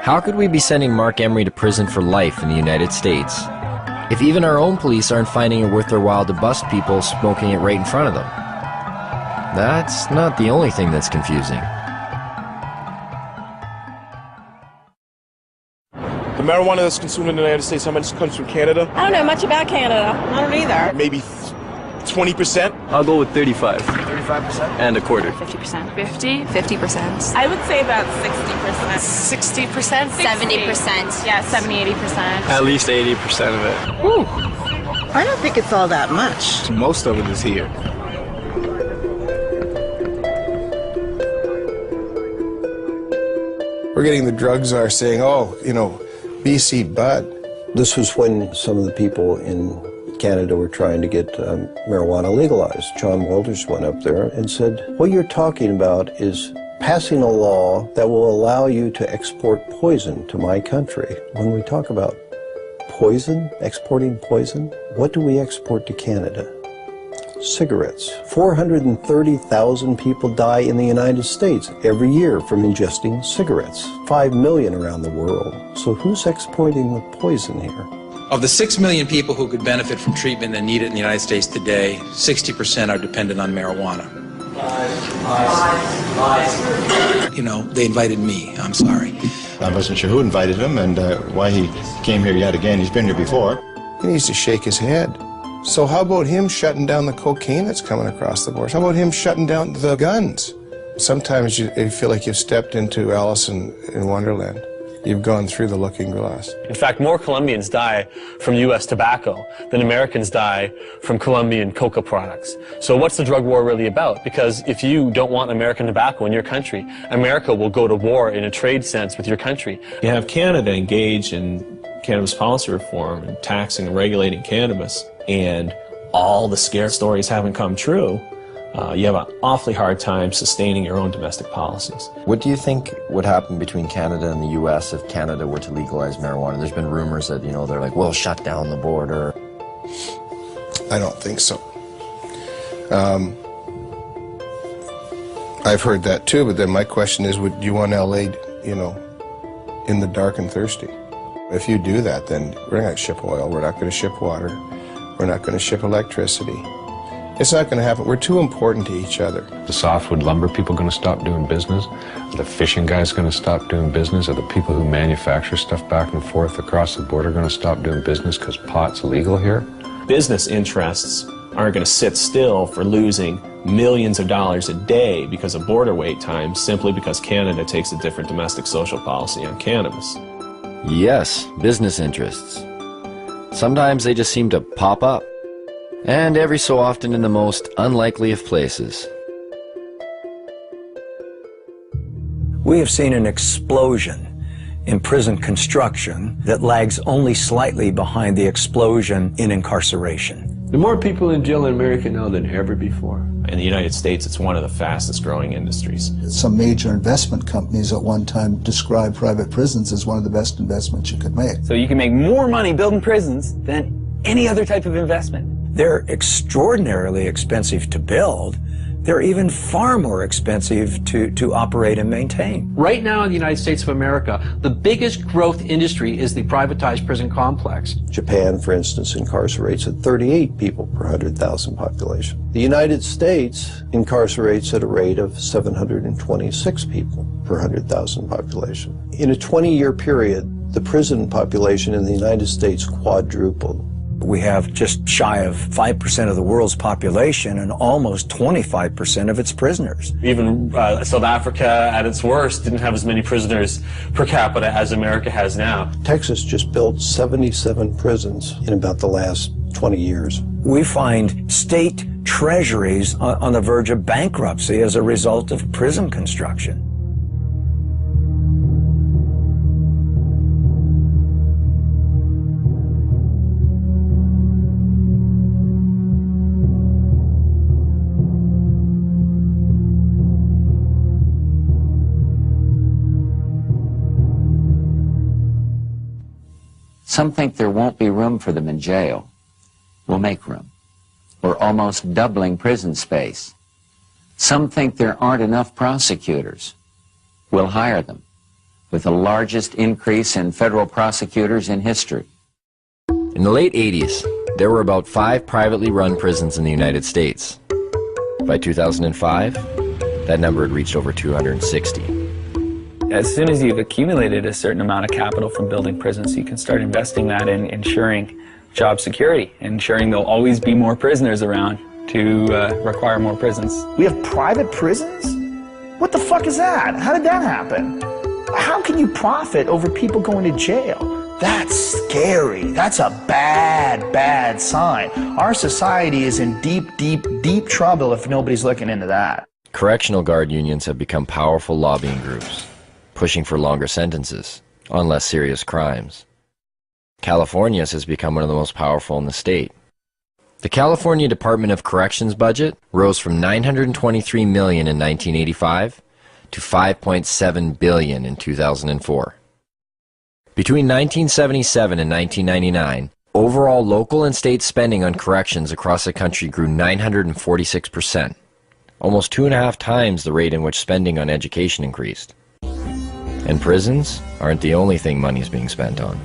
How could we be sending Mark Emery to prison for life in the United States if even our own police aren't finding it worth their while to bust people smoking it right in front of them? That's not the only thing that's confusing. The marijuana that's consumed in the United States, how much comes from Canada? I don't know much about Canada. I don't either. Maybe 20%? I'll go with 35. 35%? And a quarter. 50%. 50%. I would say about 60%. 60%? 70%. Yeah, 70-80%. At least 80% of it. Ooh, I don't think it's all that much. Most of it is here. We're getting the drug czar saying, oh, you know, BC bud. This was when some of the people in Canada were trying to get marijuana legalized. John Walters went up there and said, what you're talking about is passing a law that will allow you to export poison to my country. When we talk about poison, exporting poison, what do we export to Canada? Cigarettes. 430,000 people die in the United States every year from ingesting cigarettes. 5 million around the world. So who's exporting the poison here? Of the 6 million people who could benefit from treatment and need it in the United States today, 60% are dependent on marijuana. that, you know, they invited me. I'm sorry. I wasn't sure who invited him and why he came here yet again. He's been here before. He needs to shake his head. So how about him shutting down the cocaine that's coming across the borders? How about him shutting down the guns? Sometimes you feel like you've stepped into Alice in Wonderland. You've gone through the looking glass. In fact, more Colombians die from U.S. tobacco than Americans die from Colombian coca products. So what's the drug war really about? Because if you don't want American tobacco in your country, America will go to war in a trade sense with your country. You have Canada engaged in cannabis policy reform and taxing and regulating cannabis, and all the scare stories haven't come true. You have an awfully hard time sustaining your own domestic policies. What do you think would happen between Canada and the U.S. if Canada were to legalize marijuana? There's been rumors that, you know, they're like, we'll shut down the border. I don't think so. I've heard that too, but then my question is, would you want L.A., you know, in the dark and thirsty? If you do that, then we're not going to ship oil, we're not going to ship water, we're not going to ship electricity. It's not going to happen. We're too important to each other. The softwood lumber people going to stop doing business? Are the fishing guys going to stop doing business? Are the people who manufacture stuff back and forth across the border going to stop doing business because pot's illegal here? Business interests aren't going to sit still for losing millions of dollars a day because of border wait times simply because Canada takes a different domestic social policy on cannabis. Yes, business interests. Sometimes they just seem to pop up. And every so often in the most unlikely of places. We have seen an explosion in prison construction that lags only slightly behind the explosion in incarceration. There are more people in jail in America now than ever before. In the United States, it's one of the fastest growing industries. Some major investment companies at one time described private prisons as one of the best investments you could make. So you can make more money building prisons than any other type of investment. They're extraordinarily expensive to build. They're even far more expensive to operate and maintain. Right now in the United States of America, the biggest growth industry is the privatized prison complex. Japan, for instance, incarcerates at 38 people per 100,000 population. The United States incarcerates at a rate of 726 people per 100,000 population. In a 20-year period, the prison population in the United States quadrupled. We have just shy of 5% of the world's population and almost 25% of its prisoners. Even South Africa, at its worst, didn't have as many prisoners per capita as America has now. Texas just built 77 prisons in about the last 20 years. We find state treasuries on the verge of bankruptcy as a result of prison construction. Some think there won't be room for them in jail. We'll make room. We're almost doubling prison space. Some think there aren't enough prosecutors. We'll hire them, with the largest increase in federal prosecutors in history. In the late 80s, there were about 5 privately run prisons in the United States. By 2005, that number had reached over 260. As soon as you've accumulated a certain amount of capital from building prisons, you can start investing that in ensuring job security, ensuring there'll always be more prisoners around to require more prisons. We have private prisons? What the fuck is that? How did that happen? How can you profit over people going to jail? That's scary. That's a bad, bad sign. Our society is in deep, deep, deep trouble if nobody's looking into that. Correctional guard unions have become powerful lobbying groups, pushing for longer sentences on less serious crimes. California's has become one of the most powerful in the state. The California Department of Corrections budget rose from $923 million in 1985 to $5.7 billion in 2004. Between 1977 and 1999, overall local and state spending on corrections across the country grew 946%, almost 2.5 times the rate in which spending on education increased. And prisons aren't the only thing money is being spent on.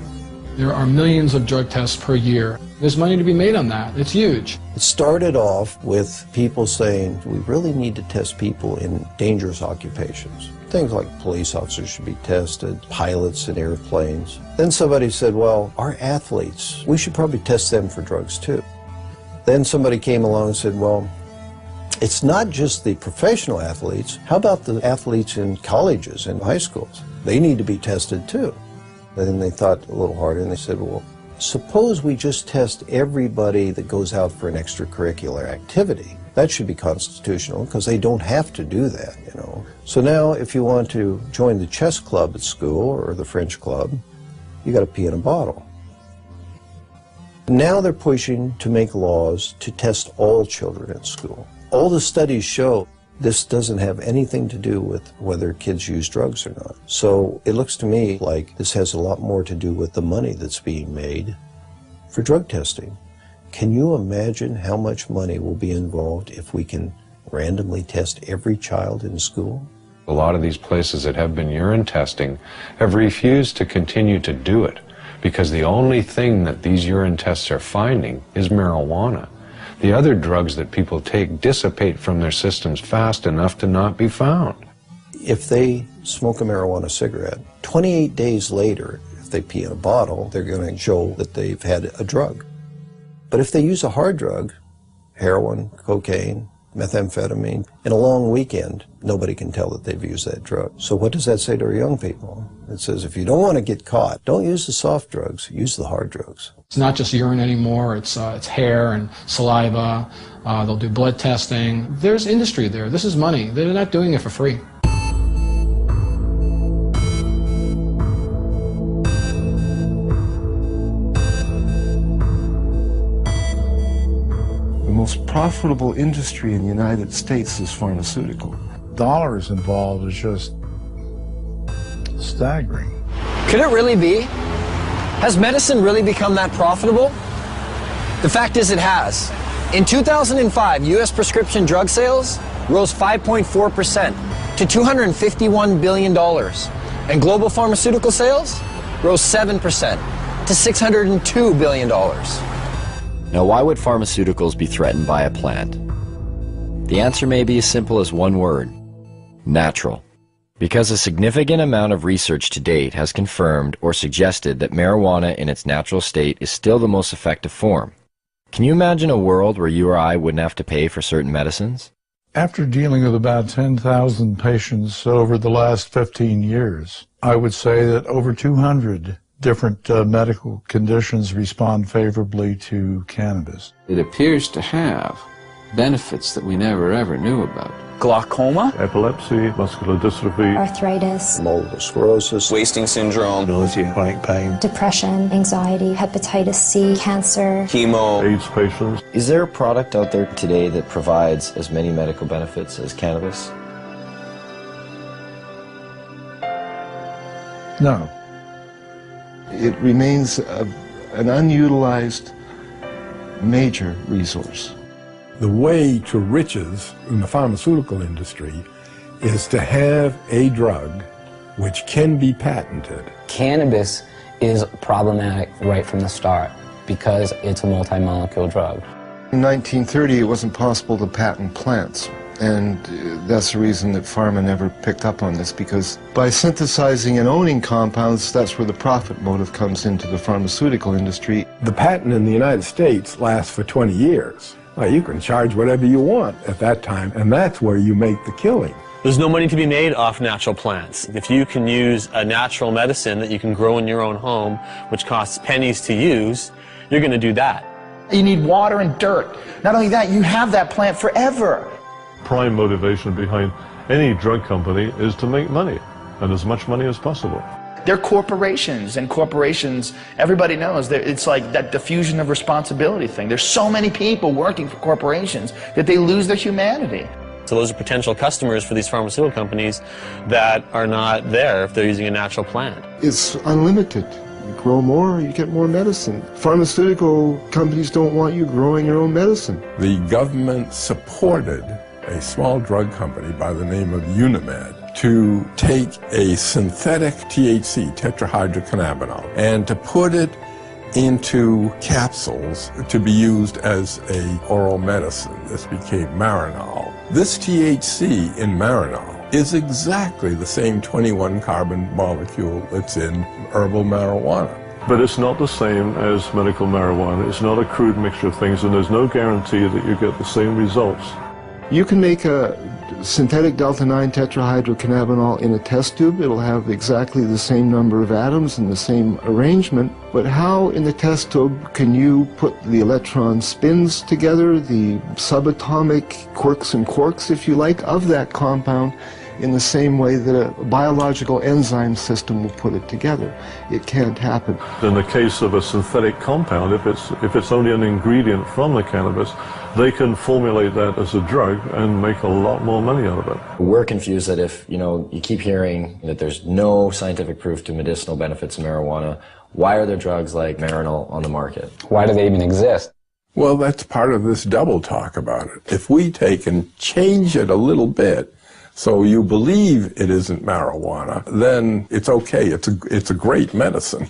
There are millions of drug tests per year. There's money to be made on that. It's huge. It started off with people saying we really need to test people in dangerous occupations. Things like police officers should be tested, pilots in airplanes. Then somebody said, well, our athletes, we should probably test them for drugs too. Then somebody came along and said, well, it's not just the professional athletes. How about the athletes in colleges and high schools? They need to be tested too. And then they thought a little harder and they said, well, suppose we just test everybody that goes out for an extracurricular activity. That should be constitutional because they don't have to do that, you know. So now if you want to join the chess club at school or the French club, you got to pee in a bottle. Now they're pushing to make laws to test all children at school. All the studies show this doesn't have anything to do with whether kids use drugs or not. So it looks to me like this has a lot more to do with the money that's being made for drug testing. Can you imagine how much money will be involved if we can randomly test every child in school? A lot of these places that have been urine testing have refused to continue to do it because the only thing that these urine tests are finding is marijuana. The other drugs that people take dissipate from their systems fast enough to not be found. If they smoke a marijuana cigarette, 28 days later, if they pee in a bottle, they're going to show that they've had a drug. But if they use a hard drug, heroin, cocaine, methamphetamine, in a long weekend, nobody can tell that they've used that drug. So what does that say to our young people? It says if you don't want to get caught, don't use the soft drugs, use the hard drugs. It's not just urine anymore, it's hair and saliva. They'll do blood testing. There's industry there. This is money. They're not doing it for free. The most profitable industry in the United States is pharmaceutical. Dollars involved is just staggering. Could it really be? Has medicine really become that profitable? The fact is it has. In 2005, U.S. prescription drug sales rose 5.4% to $251 billion, and global pharmaceutical sales rose 7% to $602 billion. Now, why would pharmaceuticals be threatened by a plant? The answer may be as simple as one word: natural. Because a significant amount of research to date has confirmed or suggested that marijuana in its natural state is still the most effective form. Can you imagine a world where you or I wouldn't have to pay for certain medicines? After dealing with about 10,000 patients over the last 15 years, I would say that over 200 different medical conditions respond favorably to cannabis. It appears to have benefits that we never ever knew about. Glaucoma, epilepsy, muscular dystrophy, arthritis, multiple sclerosis, wasting syndrome, nausea, chronic pain, depression, anxiety, hepatitis C, cancer, chemo, AIDS patients. Is there a product out there today that provides as many medical benefits as cannabis? No. It remains an unutilized major resource. The way to riches in the pharmaceutical industry is to have a drug which can be patented. Cannabis is problematic right from the start because it's a multi-molecule drug. In 1930, it wasn't possible to patent plants, and that's the reason that pharma never picked up on this, because by synthesizing and owning compounds, that's where the profit motive comes into the pharmaceutical industry. The patent in the United States lasts for 20 years. Well, you can charge whatever you want at that time, and that's where you make the killing. There's no money to be made off natural plants. If you can use a natural medicine that you can grow in your own home, which costs pennies to use, you're going to do that. You need water and dirt. Not only that, you have that plant forever. Prime motivation behind any drug company is to make money, and as much money as possible. They're corporations, and corporations, everybody knows that it's like that diffusion of responsibility thing. There's so many people working for corporations that they lose their humanity. So those are potential customers for these pharmaceutical companies that are not there if they're using a natural plant. It's unlimited. You grow more, you get more medicine. Pharmaceutical companies don't want you growing your own medicine. The government supported a small drug company by the name of Unimed to take a synthetic THC, tetrahydrocannabinol, and to put it into capsules to be used as a oral medicine. This became Marinol. This THC in Marinol is exactly the same 21 carbon molecule that's in herbal marijuana. But it's not the same as medical marijuana. It's not a crude mixture of things, and there's no guarantee that you get the same results. You can make a synthetic delta-9 tetrahydrocannabinol in a test tube. It'll have exactly the same number of atoms and the same arrangement. But how in the test tube can you put the electron spins together, the subatomic quirks and quarks, if you like, of that compound in the same way that a biological enzyme system will put it together? It can't happen. In the case of a synthetic compound, if it's only an ingredient from the cannabis, they can formulate that as a drug and make a lot more money out of it. We're confused that if, you keep hearing that there's no scientific proof to medicinal benefits of marijuana, why are there drugs like Marinol on the market? Why do they even exist? Well, that's part of this double talk about it. If we take and change it a little bit so you believe it isn't marijuana, then it's okay. It's a great medicine.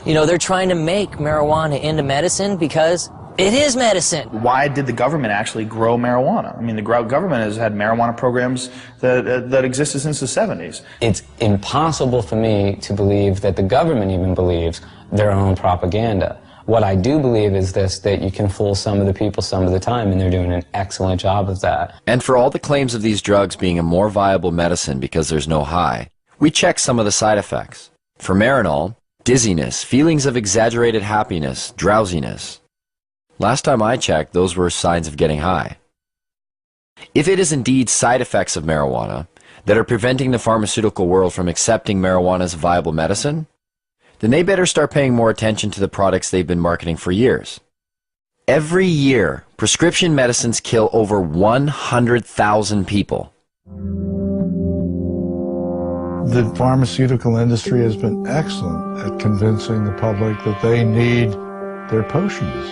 They're trying to make marijuana into medicine because it is medicine. Why did the government actually grow marijuana? I mean, the government has had marijuana programs that existed since the 70s. It's impossible for me to believe that the government even believes their own propaganda. What I do believe is this, that you can fool some of the people some of the time, and they're doing an excellent job of that. And for all the claims of these drugs being a more viable medicine because there's no high, we check some of the side effects. For Marinol, dizziness, feelings of exaggerated happiness, drowsiness. Last time I checked, those were signs of getting high. If it is indeed side effects of marijuana that are preventing the pharmaceutical world from accepting marijuana as a viable medicine, then they better start paying more attention to the products they've been marketing for years. Every year, prescription medicines kill over 100,000 people. The pharmaceutical industry has been excellent at convincing the public that they need their potions.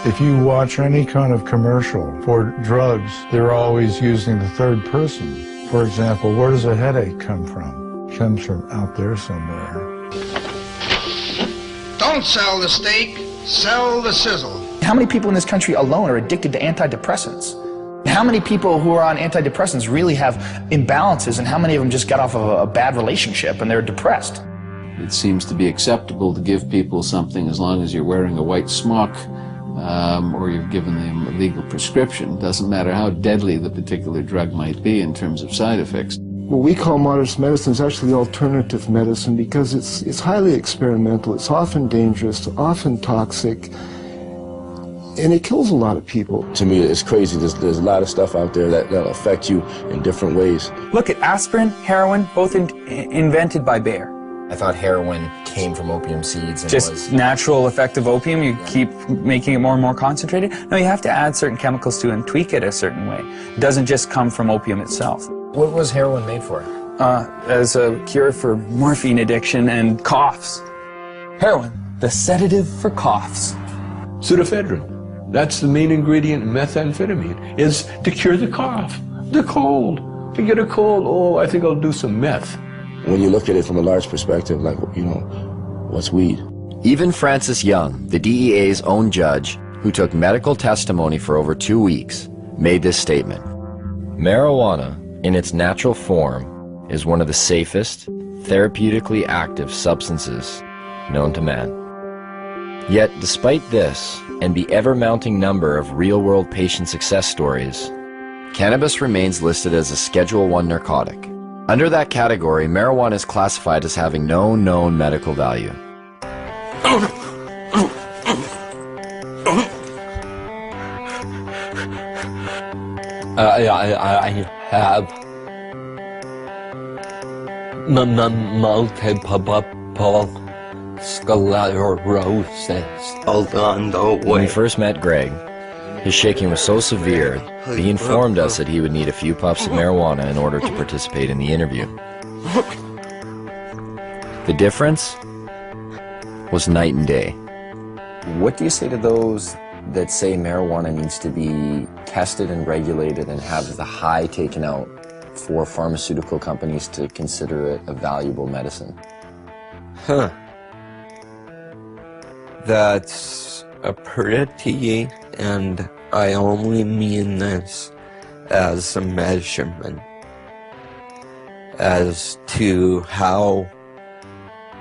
If you watch any kind of commercial for drugs, they're always using the third person. For example, where does a headache come from? It comes from out there somewhere. Don't sell the steak, sell the sizzle. How many people in this country alone are addicted to antidepressants? How many people who are on antidepressants really have imbalances, and how many of them just got off of a bad relationship and they're depressed? It seems to be acceptable to give people something as long as you're wearing a white smock or you've given them a legal prescription. Doesn't matter how deadly the particular drug might be in terms of side effects. What we call modern medicine is actually alternative medicine because it's highly experimental, it's often dangerous, often toxic, and it kills a lot of people. To me, it's crazy. There's a lot of stuff out there that'll affect you in different ways. Look at aspirin, heroin, both invented by Bayer. I thought heroin came from opium seeds and Just natural effect of opium, you keep making it more and more concentrated? No, you have to add certain chemicals to it and tweak it a certain way. It doesn't just come from opium itself. What was heroin made for? As a cure for morphine addiction and coughs. Heroin, the sedative for coughs. Pseudoephedrine. That's the main ingredient in methamphetamine, is to cure the cough, the cold. If you get a cold, oh, I think I'll do some meth. When you look at it from a large perspective, like, what's weed? Even Francis Young, the DEA's own judge, who took medical testimony for over 2 weeks, made this statement. Marijuana, in its natural form, is one of the safest, therapeutically active substances known to man. Yet, despite this, and the ever-mounting number of real-world patient success stories, cannabis remains listed as a Schedule I narcotic. Under that category, marijuana is classified as having no known medical value. I have multiple sclerosis. Hold on, don't wait. When we first met Greg, his shaking was so severe that he informed us that he would need a few puffs of marijuana in order to participate in the interview. The difference was night and day. What do you say to those that say marijuana needs to be tested and regulated and have the high taken out for pharmaceutical companies to consider it a valuable medicine? That's a pretty, and I only mean this as a measurement, as to how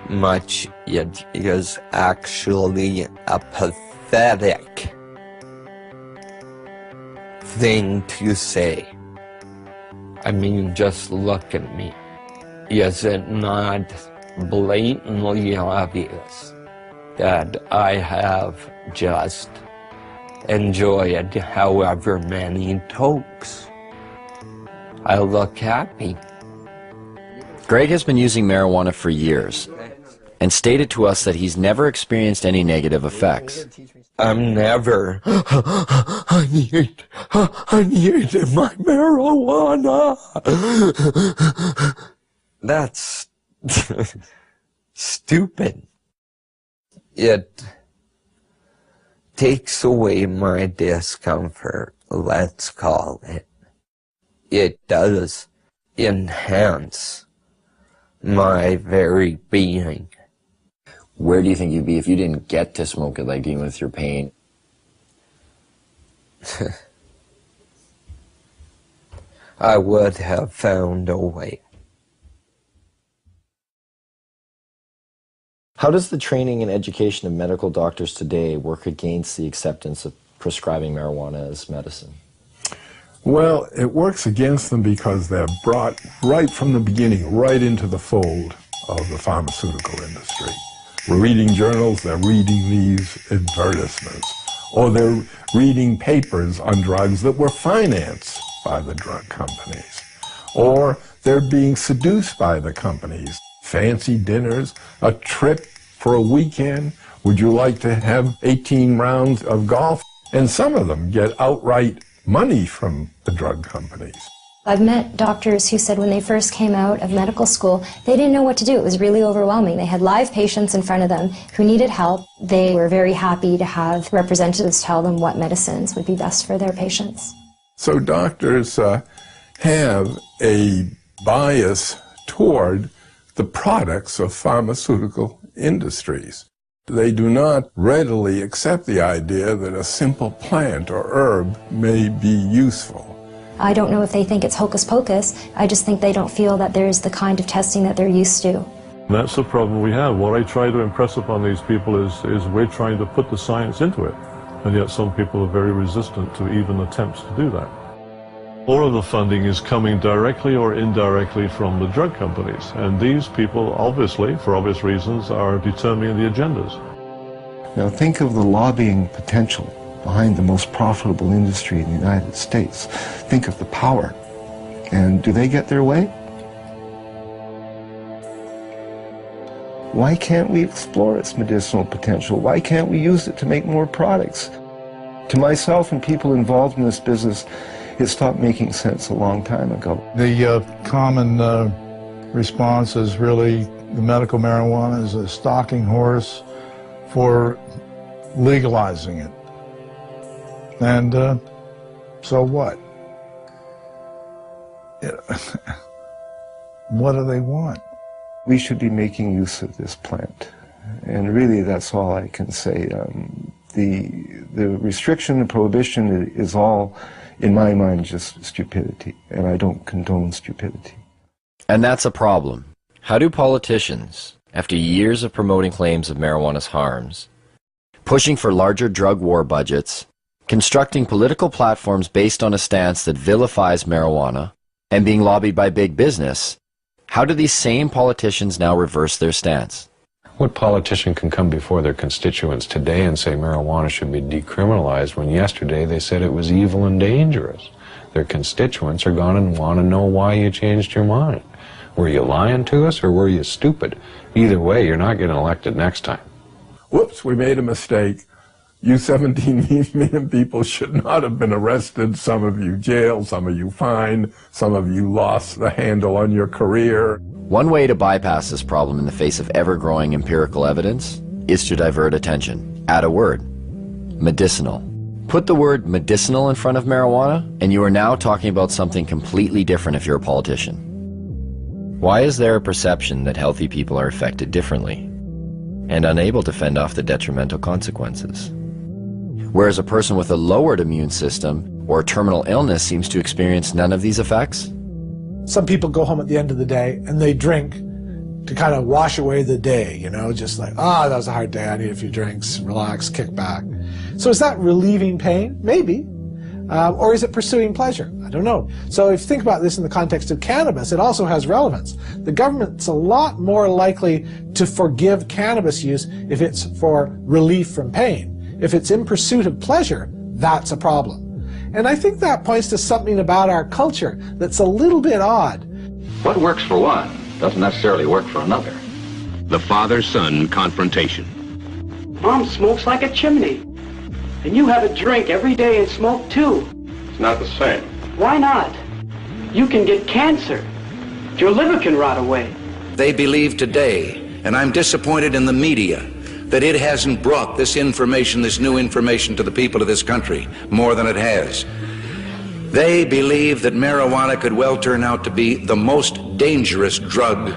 much it is actually a pathetic thing to say. I mean, just look at me. Is it not blatantly obvious that I have just enjoyed however many tokes? I look happy. Greg has been using marijuana for years and stated to us that he's never experienced any negative effects. I'm never, I need my marijuana. That's stupid. It takes away my discomfort, let's call it. It does enhance my very being. Where do you think you'd be if you didn't get to smoke it, like dealing with your pain? I would have found a way. How does the training and education of medical doctors today work against the acceptance of prescribing marijuana as medicine? Well, it works against them because they're brought right from the beginning, right into the fold of the pharmaceutical industry. We're reading journals, they're reading these advertisements, or they're reading papers on drugs that were financed by the drug companies, or they're being seduced by the companies. Fancy dinners, a trip for a weekend. Would you like to have 18 rounds of golf? And some of them get outright money from the drug companies. I've met doctors who said when they first came out of medical school, they didn't know what to do. It was really overwhelming. They had live patients in front of them who needed help. They were very happy to have representatives tell them what medicines would be best for their patients. So doctors have a bias toward the products of pharmaceutical industries. They do not readily accept the idea that a simple plant or herb may be useful. I don't know if they think it's hocus pocus. I just think they don't feel that there's the kind of testing that they're used to. That's the problem we have. What I try to impress upon these people is we're trying to put the science into it, and yet some people are very resistant to even attempts to do that. All of the funding is coming directly or indirectly from the drug companies, and these people obviously, for obvious reasons, are determining the agendas. Now think of the lobbying potential behind the most profitable industry in the United States. Think of the power. And do they get their way? Why can't we explore its medicinal potential? Why can't we use it to make more products? To myself and people involved in this business, it stopped making sense a long time ago. The common response is really the medical marijuana is a stalking horse for legalizing it. And so what? What do they want? We should be making use of this plant. And really, that's all I can say. The restriction and prohibition is all, in my mind, just stupidity. And I don't condone stupidity. And that's a problem. How do politicians, after years of promoting claims of marijuana's harms, pushing for larger drug war budgets, constructing political platforms based on a stance that vilifies marijuana, and being lobbied by big business, how do these same politicians now reverse their stance? What politician can come before their constituents today and say marijuana should be decriminalized when yesterday they said it was evil and dangerous? Their constituents are gone and want to know why you changed your mind. Were you lying to us or were you stupid? Either way, you're not getting elected next time. Whoops, we made a mistake. You 17 million people should not have been arrested. Some of you jailed, some of you fined, some of you lost the handle on your career. One way to bypass this problem in the face of ever-growing empirical evidence is to divert attention. Add a word. Medicinal. Put the word medicinal in front of marijuana, and you are now talking about something completely different if you're a politician. Why is there a perception that healthy people are affected differently? and unable to fend off the detrimental consequences. Whereas a person with a lowered immune system or terminal illness seems to experience none of these effects. Some people go home at the end of the day and they drink to kind of wash away the day, you know, just like, that was a hard day, I need a few drinks, relax, kick back. So is that relieving pain? Maybe. Or is it pursuing pleasure? I don't know. So if you think about this in the context of cannabis, it also has relevance. The government's a lot more likely to forgive cannabis use if it's for relief from pain. If it's in pursuit of pleasure, that's a problem. And I think that points to something about our culture that's a little bit odd. What works for one doesn't necessarily work for another. The father-son confrontation. Mom smokes like a chimney. And you have a drink every day and smoke too. It's not the same. Why not? You can get cancer. Your liver can rot away. They believe today, and I'm disappointed in the media, that it hasn't brought this information, this new information to the people of this country more than it has. They believe that marijuana could well turn out to be the most dangerous drug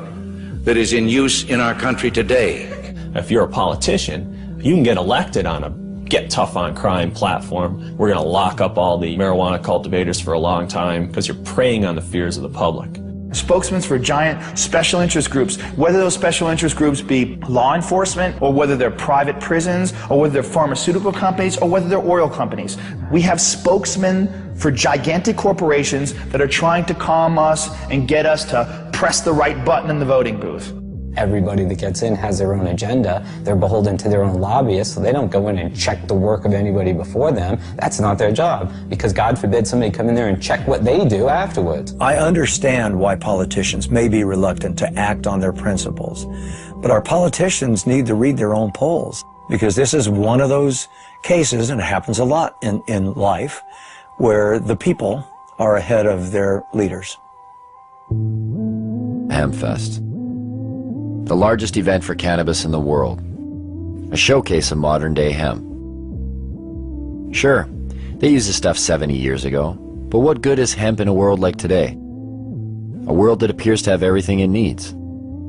that is in use in our country today. If you're a politician, you can get elected on a get tough on crime platform. We're going to lock up all the marijuana cultivators for a long time because you're preying on the fears of the public. Spokesmen for giant special interest groups, whether those special interest groups be law enforcement or whether they're private prisons or whether they're pharmaceutical companies or whether they're oil companies. We have spokesmen for gigantic corporations that are trying to calm us and get us to press the right button in the voting booth. Everybody that gets in has their own agenda. They're beholden to their own lobbyists, so they don't go in and check the work of anybody before them. That's not their job, because God forbid somebody come in there and check what they do afterwards. I understand why politicians may be reluctant to act on their principles, but our politicians need to read their own polls, because this is one of those cases, and it happens a lot in life, where the people are ahead of their leaders. Hempfest, the largest event for cannabis in the world, a showcase of modern-day hemp. Sure, they used the stuff 70 years ago, but what good is hemp in a world like today? A world that appears to have everything it needs.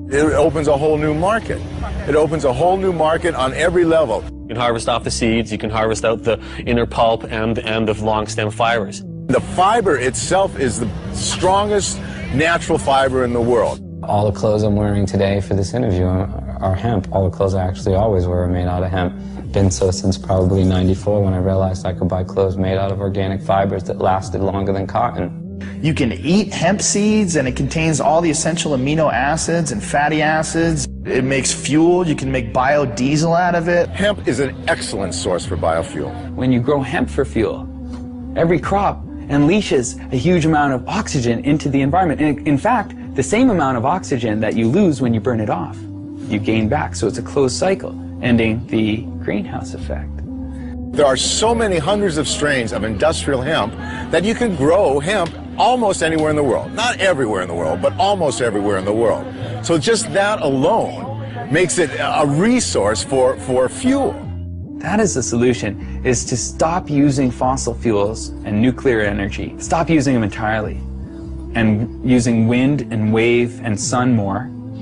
It opens a whole new market. It opens a whole new market on every level. You can harvest off the seeds, you can harvest out the inner pulp and the long stem fibers. The fiber itself is the strongest natural fiber in the world. All the clothes I'm wearing today for this interview are hemp. All the clothes I actually always wear are made out of hemp. Been so since probably '94 when I realized I could buy clothes made out of organic fibers that lasted longer than cotton. You can eat hemp seeds and it contains all the essential amino acids and fatty acids. It makes fuel. You can make biodiesel out of it. Hemp is an excellent source for biofuel. When you grow hemp for fuel, every crop unleashes a huge amount of oxygen into the environment. And in fact, the same amount of oxygen that you lose when you burn it off, you gain back. So it's a closed cycle, ending the greenhouse effect. There are so many hundreds of strains of industrial hemp that you can grow hemp almost anywhere in the world. Not everywhere in the world, but almost everywhere in the world. So just that alone makes it a resource for fuel. That is the solution, is to stop using fossil fuels and nuclear energy. Stop using them entirely, and using wind and wave and sun more,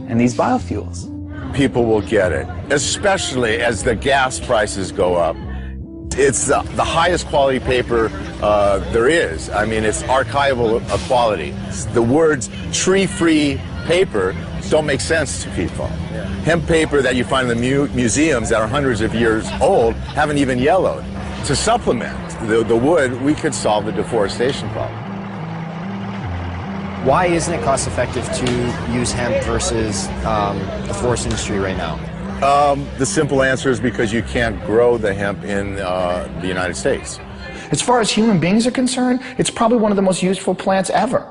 and these biofuels. People will get it, especially as the gas prices go up. It's the highest quality paper there is. I mean, it's archival quality. The words tree-free paper don't make sense to people. Hemp paper that you find in the museums that are hundreds of years old haven't even yellowed. To supplement the wood, we could solve the deforestation problem. Why isn't it cost effective to use hemp versus the forest industry right now? The simple answer is because you can't grow the hemp in the United States. As far as human beings are concerned, it's probably one of the most useful plants ever,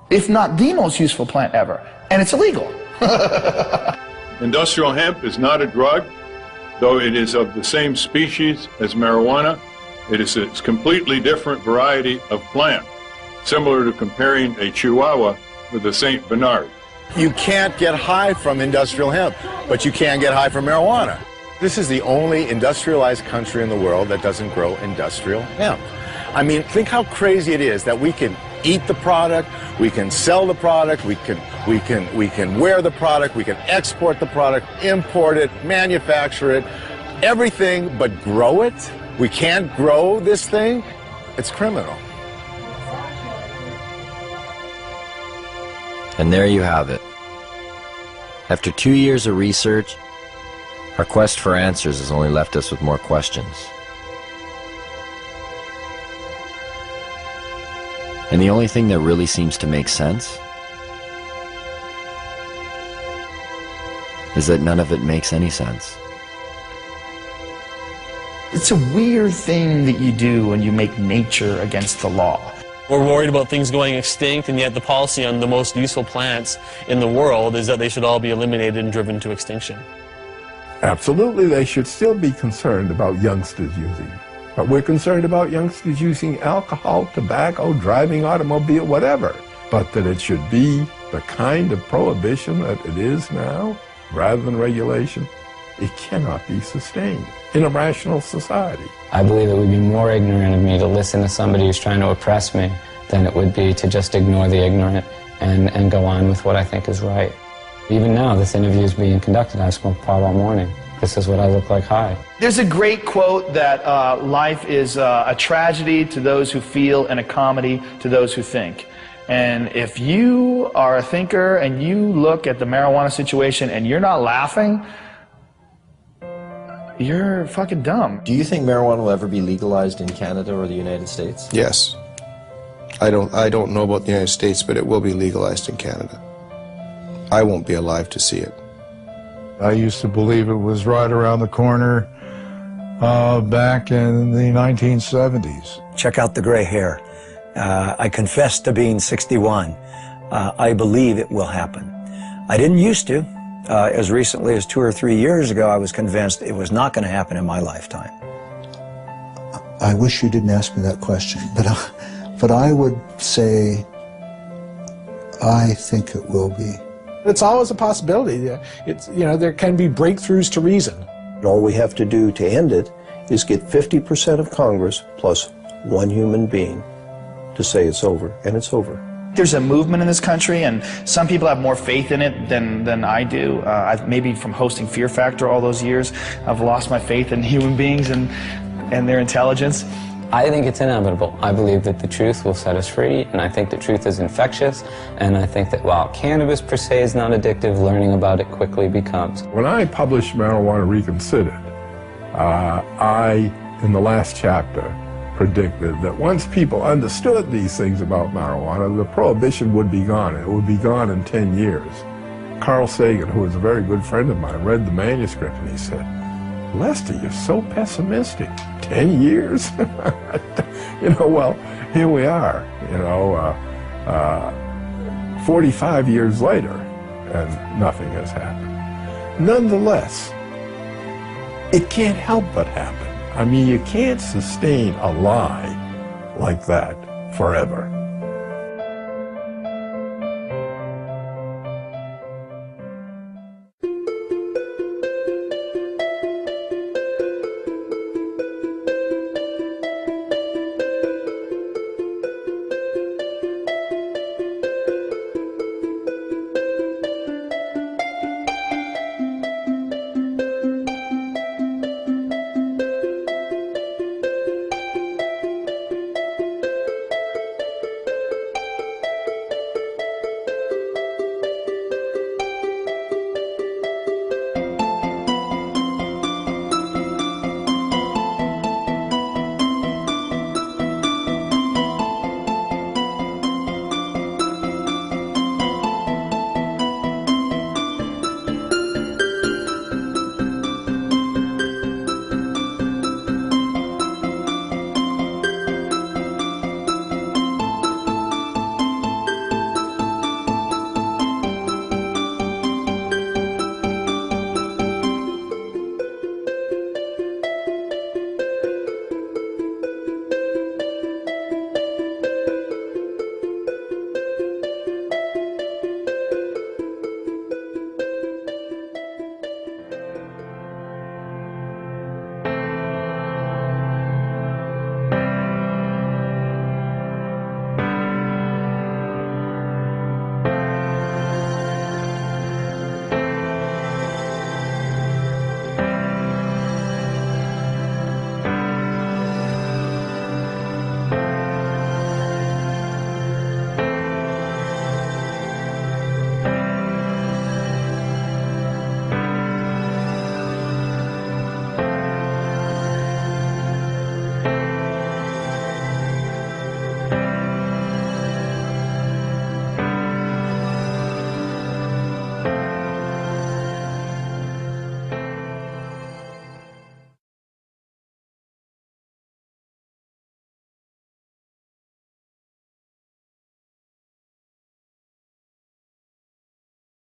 if not the most useful plant ever, and it's illegal. Industrial hemp is not a drug, though it is of the same species as marijuana. It is a completely different variety of plant, similar to comparing a Chihuahua with a St. Bernard. You can't get high from industrial hemp, but you can get high from marijuana. This is the only industrialized country in the world that doesn't grow industrial hemp. I mean, think how crazy it is that we can eat the product, we can sell the product, we can We can wear the product, we can export the product, import it, manufacture it, everything but grow it. We can't grow this thing. It's criminal. And there you have it. After 2 years of research, our quest for answers has only left us with more questions. And the only thing that really seems to make sense is that none of it makes any sense. It's a weird thing that you do when you make nature against the law. We're worried about things going extinct, and yet the policy on the most useful plants in the world is that they should all be eliminated and driven to extinction. Absolutely, they should still be concerned about youngsters using it. But we're concerned about youngsters using alcohol, tobacco, driving automobile, whatever. But that it should be the kind of prohibition that it is now, rather than regulation, it cannot be sustained in a rational society. I believe it would be more ignorant of me to listen to somebody who's trying to oppress me than it would be to just ignore the ignorant and go on with what I think is right. Even now, this interview is being conducted. I smoked pot all morning. This is what I look like high. There's a great quote that life is a tragedy to those who feel and a comedy to those who think. And if you are a thinker and you look at the marijuana situation and you're not laughing, you're fucking dumb. Do you think marijuana will ever be legalized in Canada or the United States? Yes. I don't know about the United States, but it will be legalized in Canada. I won't be alive to see it. I used to believe it was right around the corner back in the 1970s. Check out the gray hair. I confess to being 61. I believe it will happen. I didn't used to. As recently as 2 or 3 years ago, I was convinced it was not going to happen in my lifetime. I wish you didn't ask me that question, but I would say I think it will be. It's always a possibility. It's, you know, there can be breakthroughs to reason. All we have to do to end it is get 50% of Congress plus one human being to say it's over, and it's over. There's a movement in this country, and some people have more faith in it than I do. Maybe from hosting Fear Factor all those years, I've lost my faith in human beings and their intelligence. I think it's inevitable. I believe that the truth will set us free, and I think the truth is infectious, and I think that while cannabis per se is not addictive, learning about it quickly becomes. When I published Marijuana Reconsidered, I, in the last chapter, predicted that once people understood these things about marijuana, the prohibition would be gone. It would be gone in 10 years. Carl Sagan, who was a very good friend of mine, read the manuscript and he said, "Lester, you're so pessimistic. 10 years?" You know, well, here we are, 45 years later, and nothing has happened. Nonetheless, it can't help but happen. I mean, you can't sustain a lie like that forever.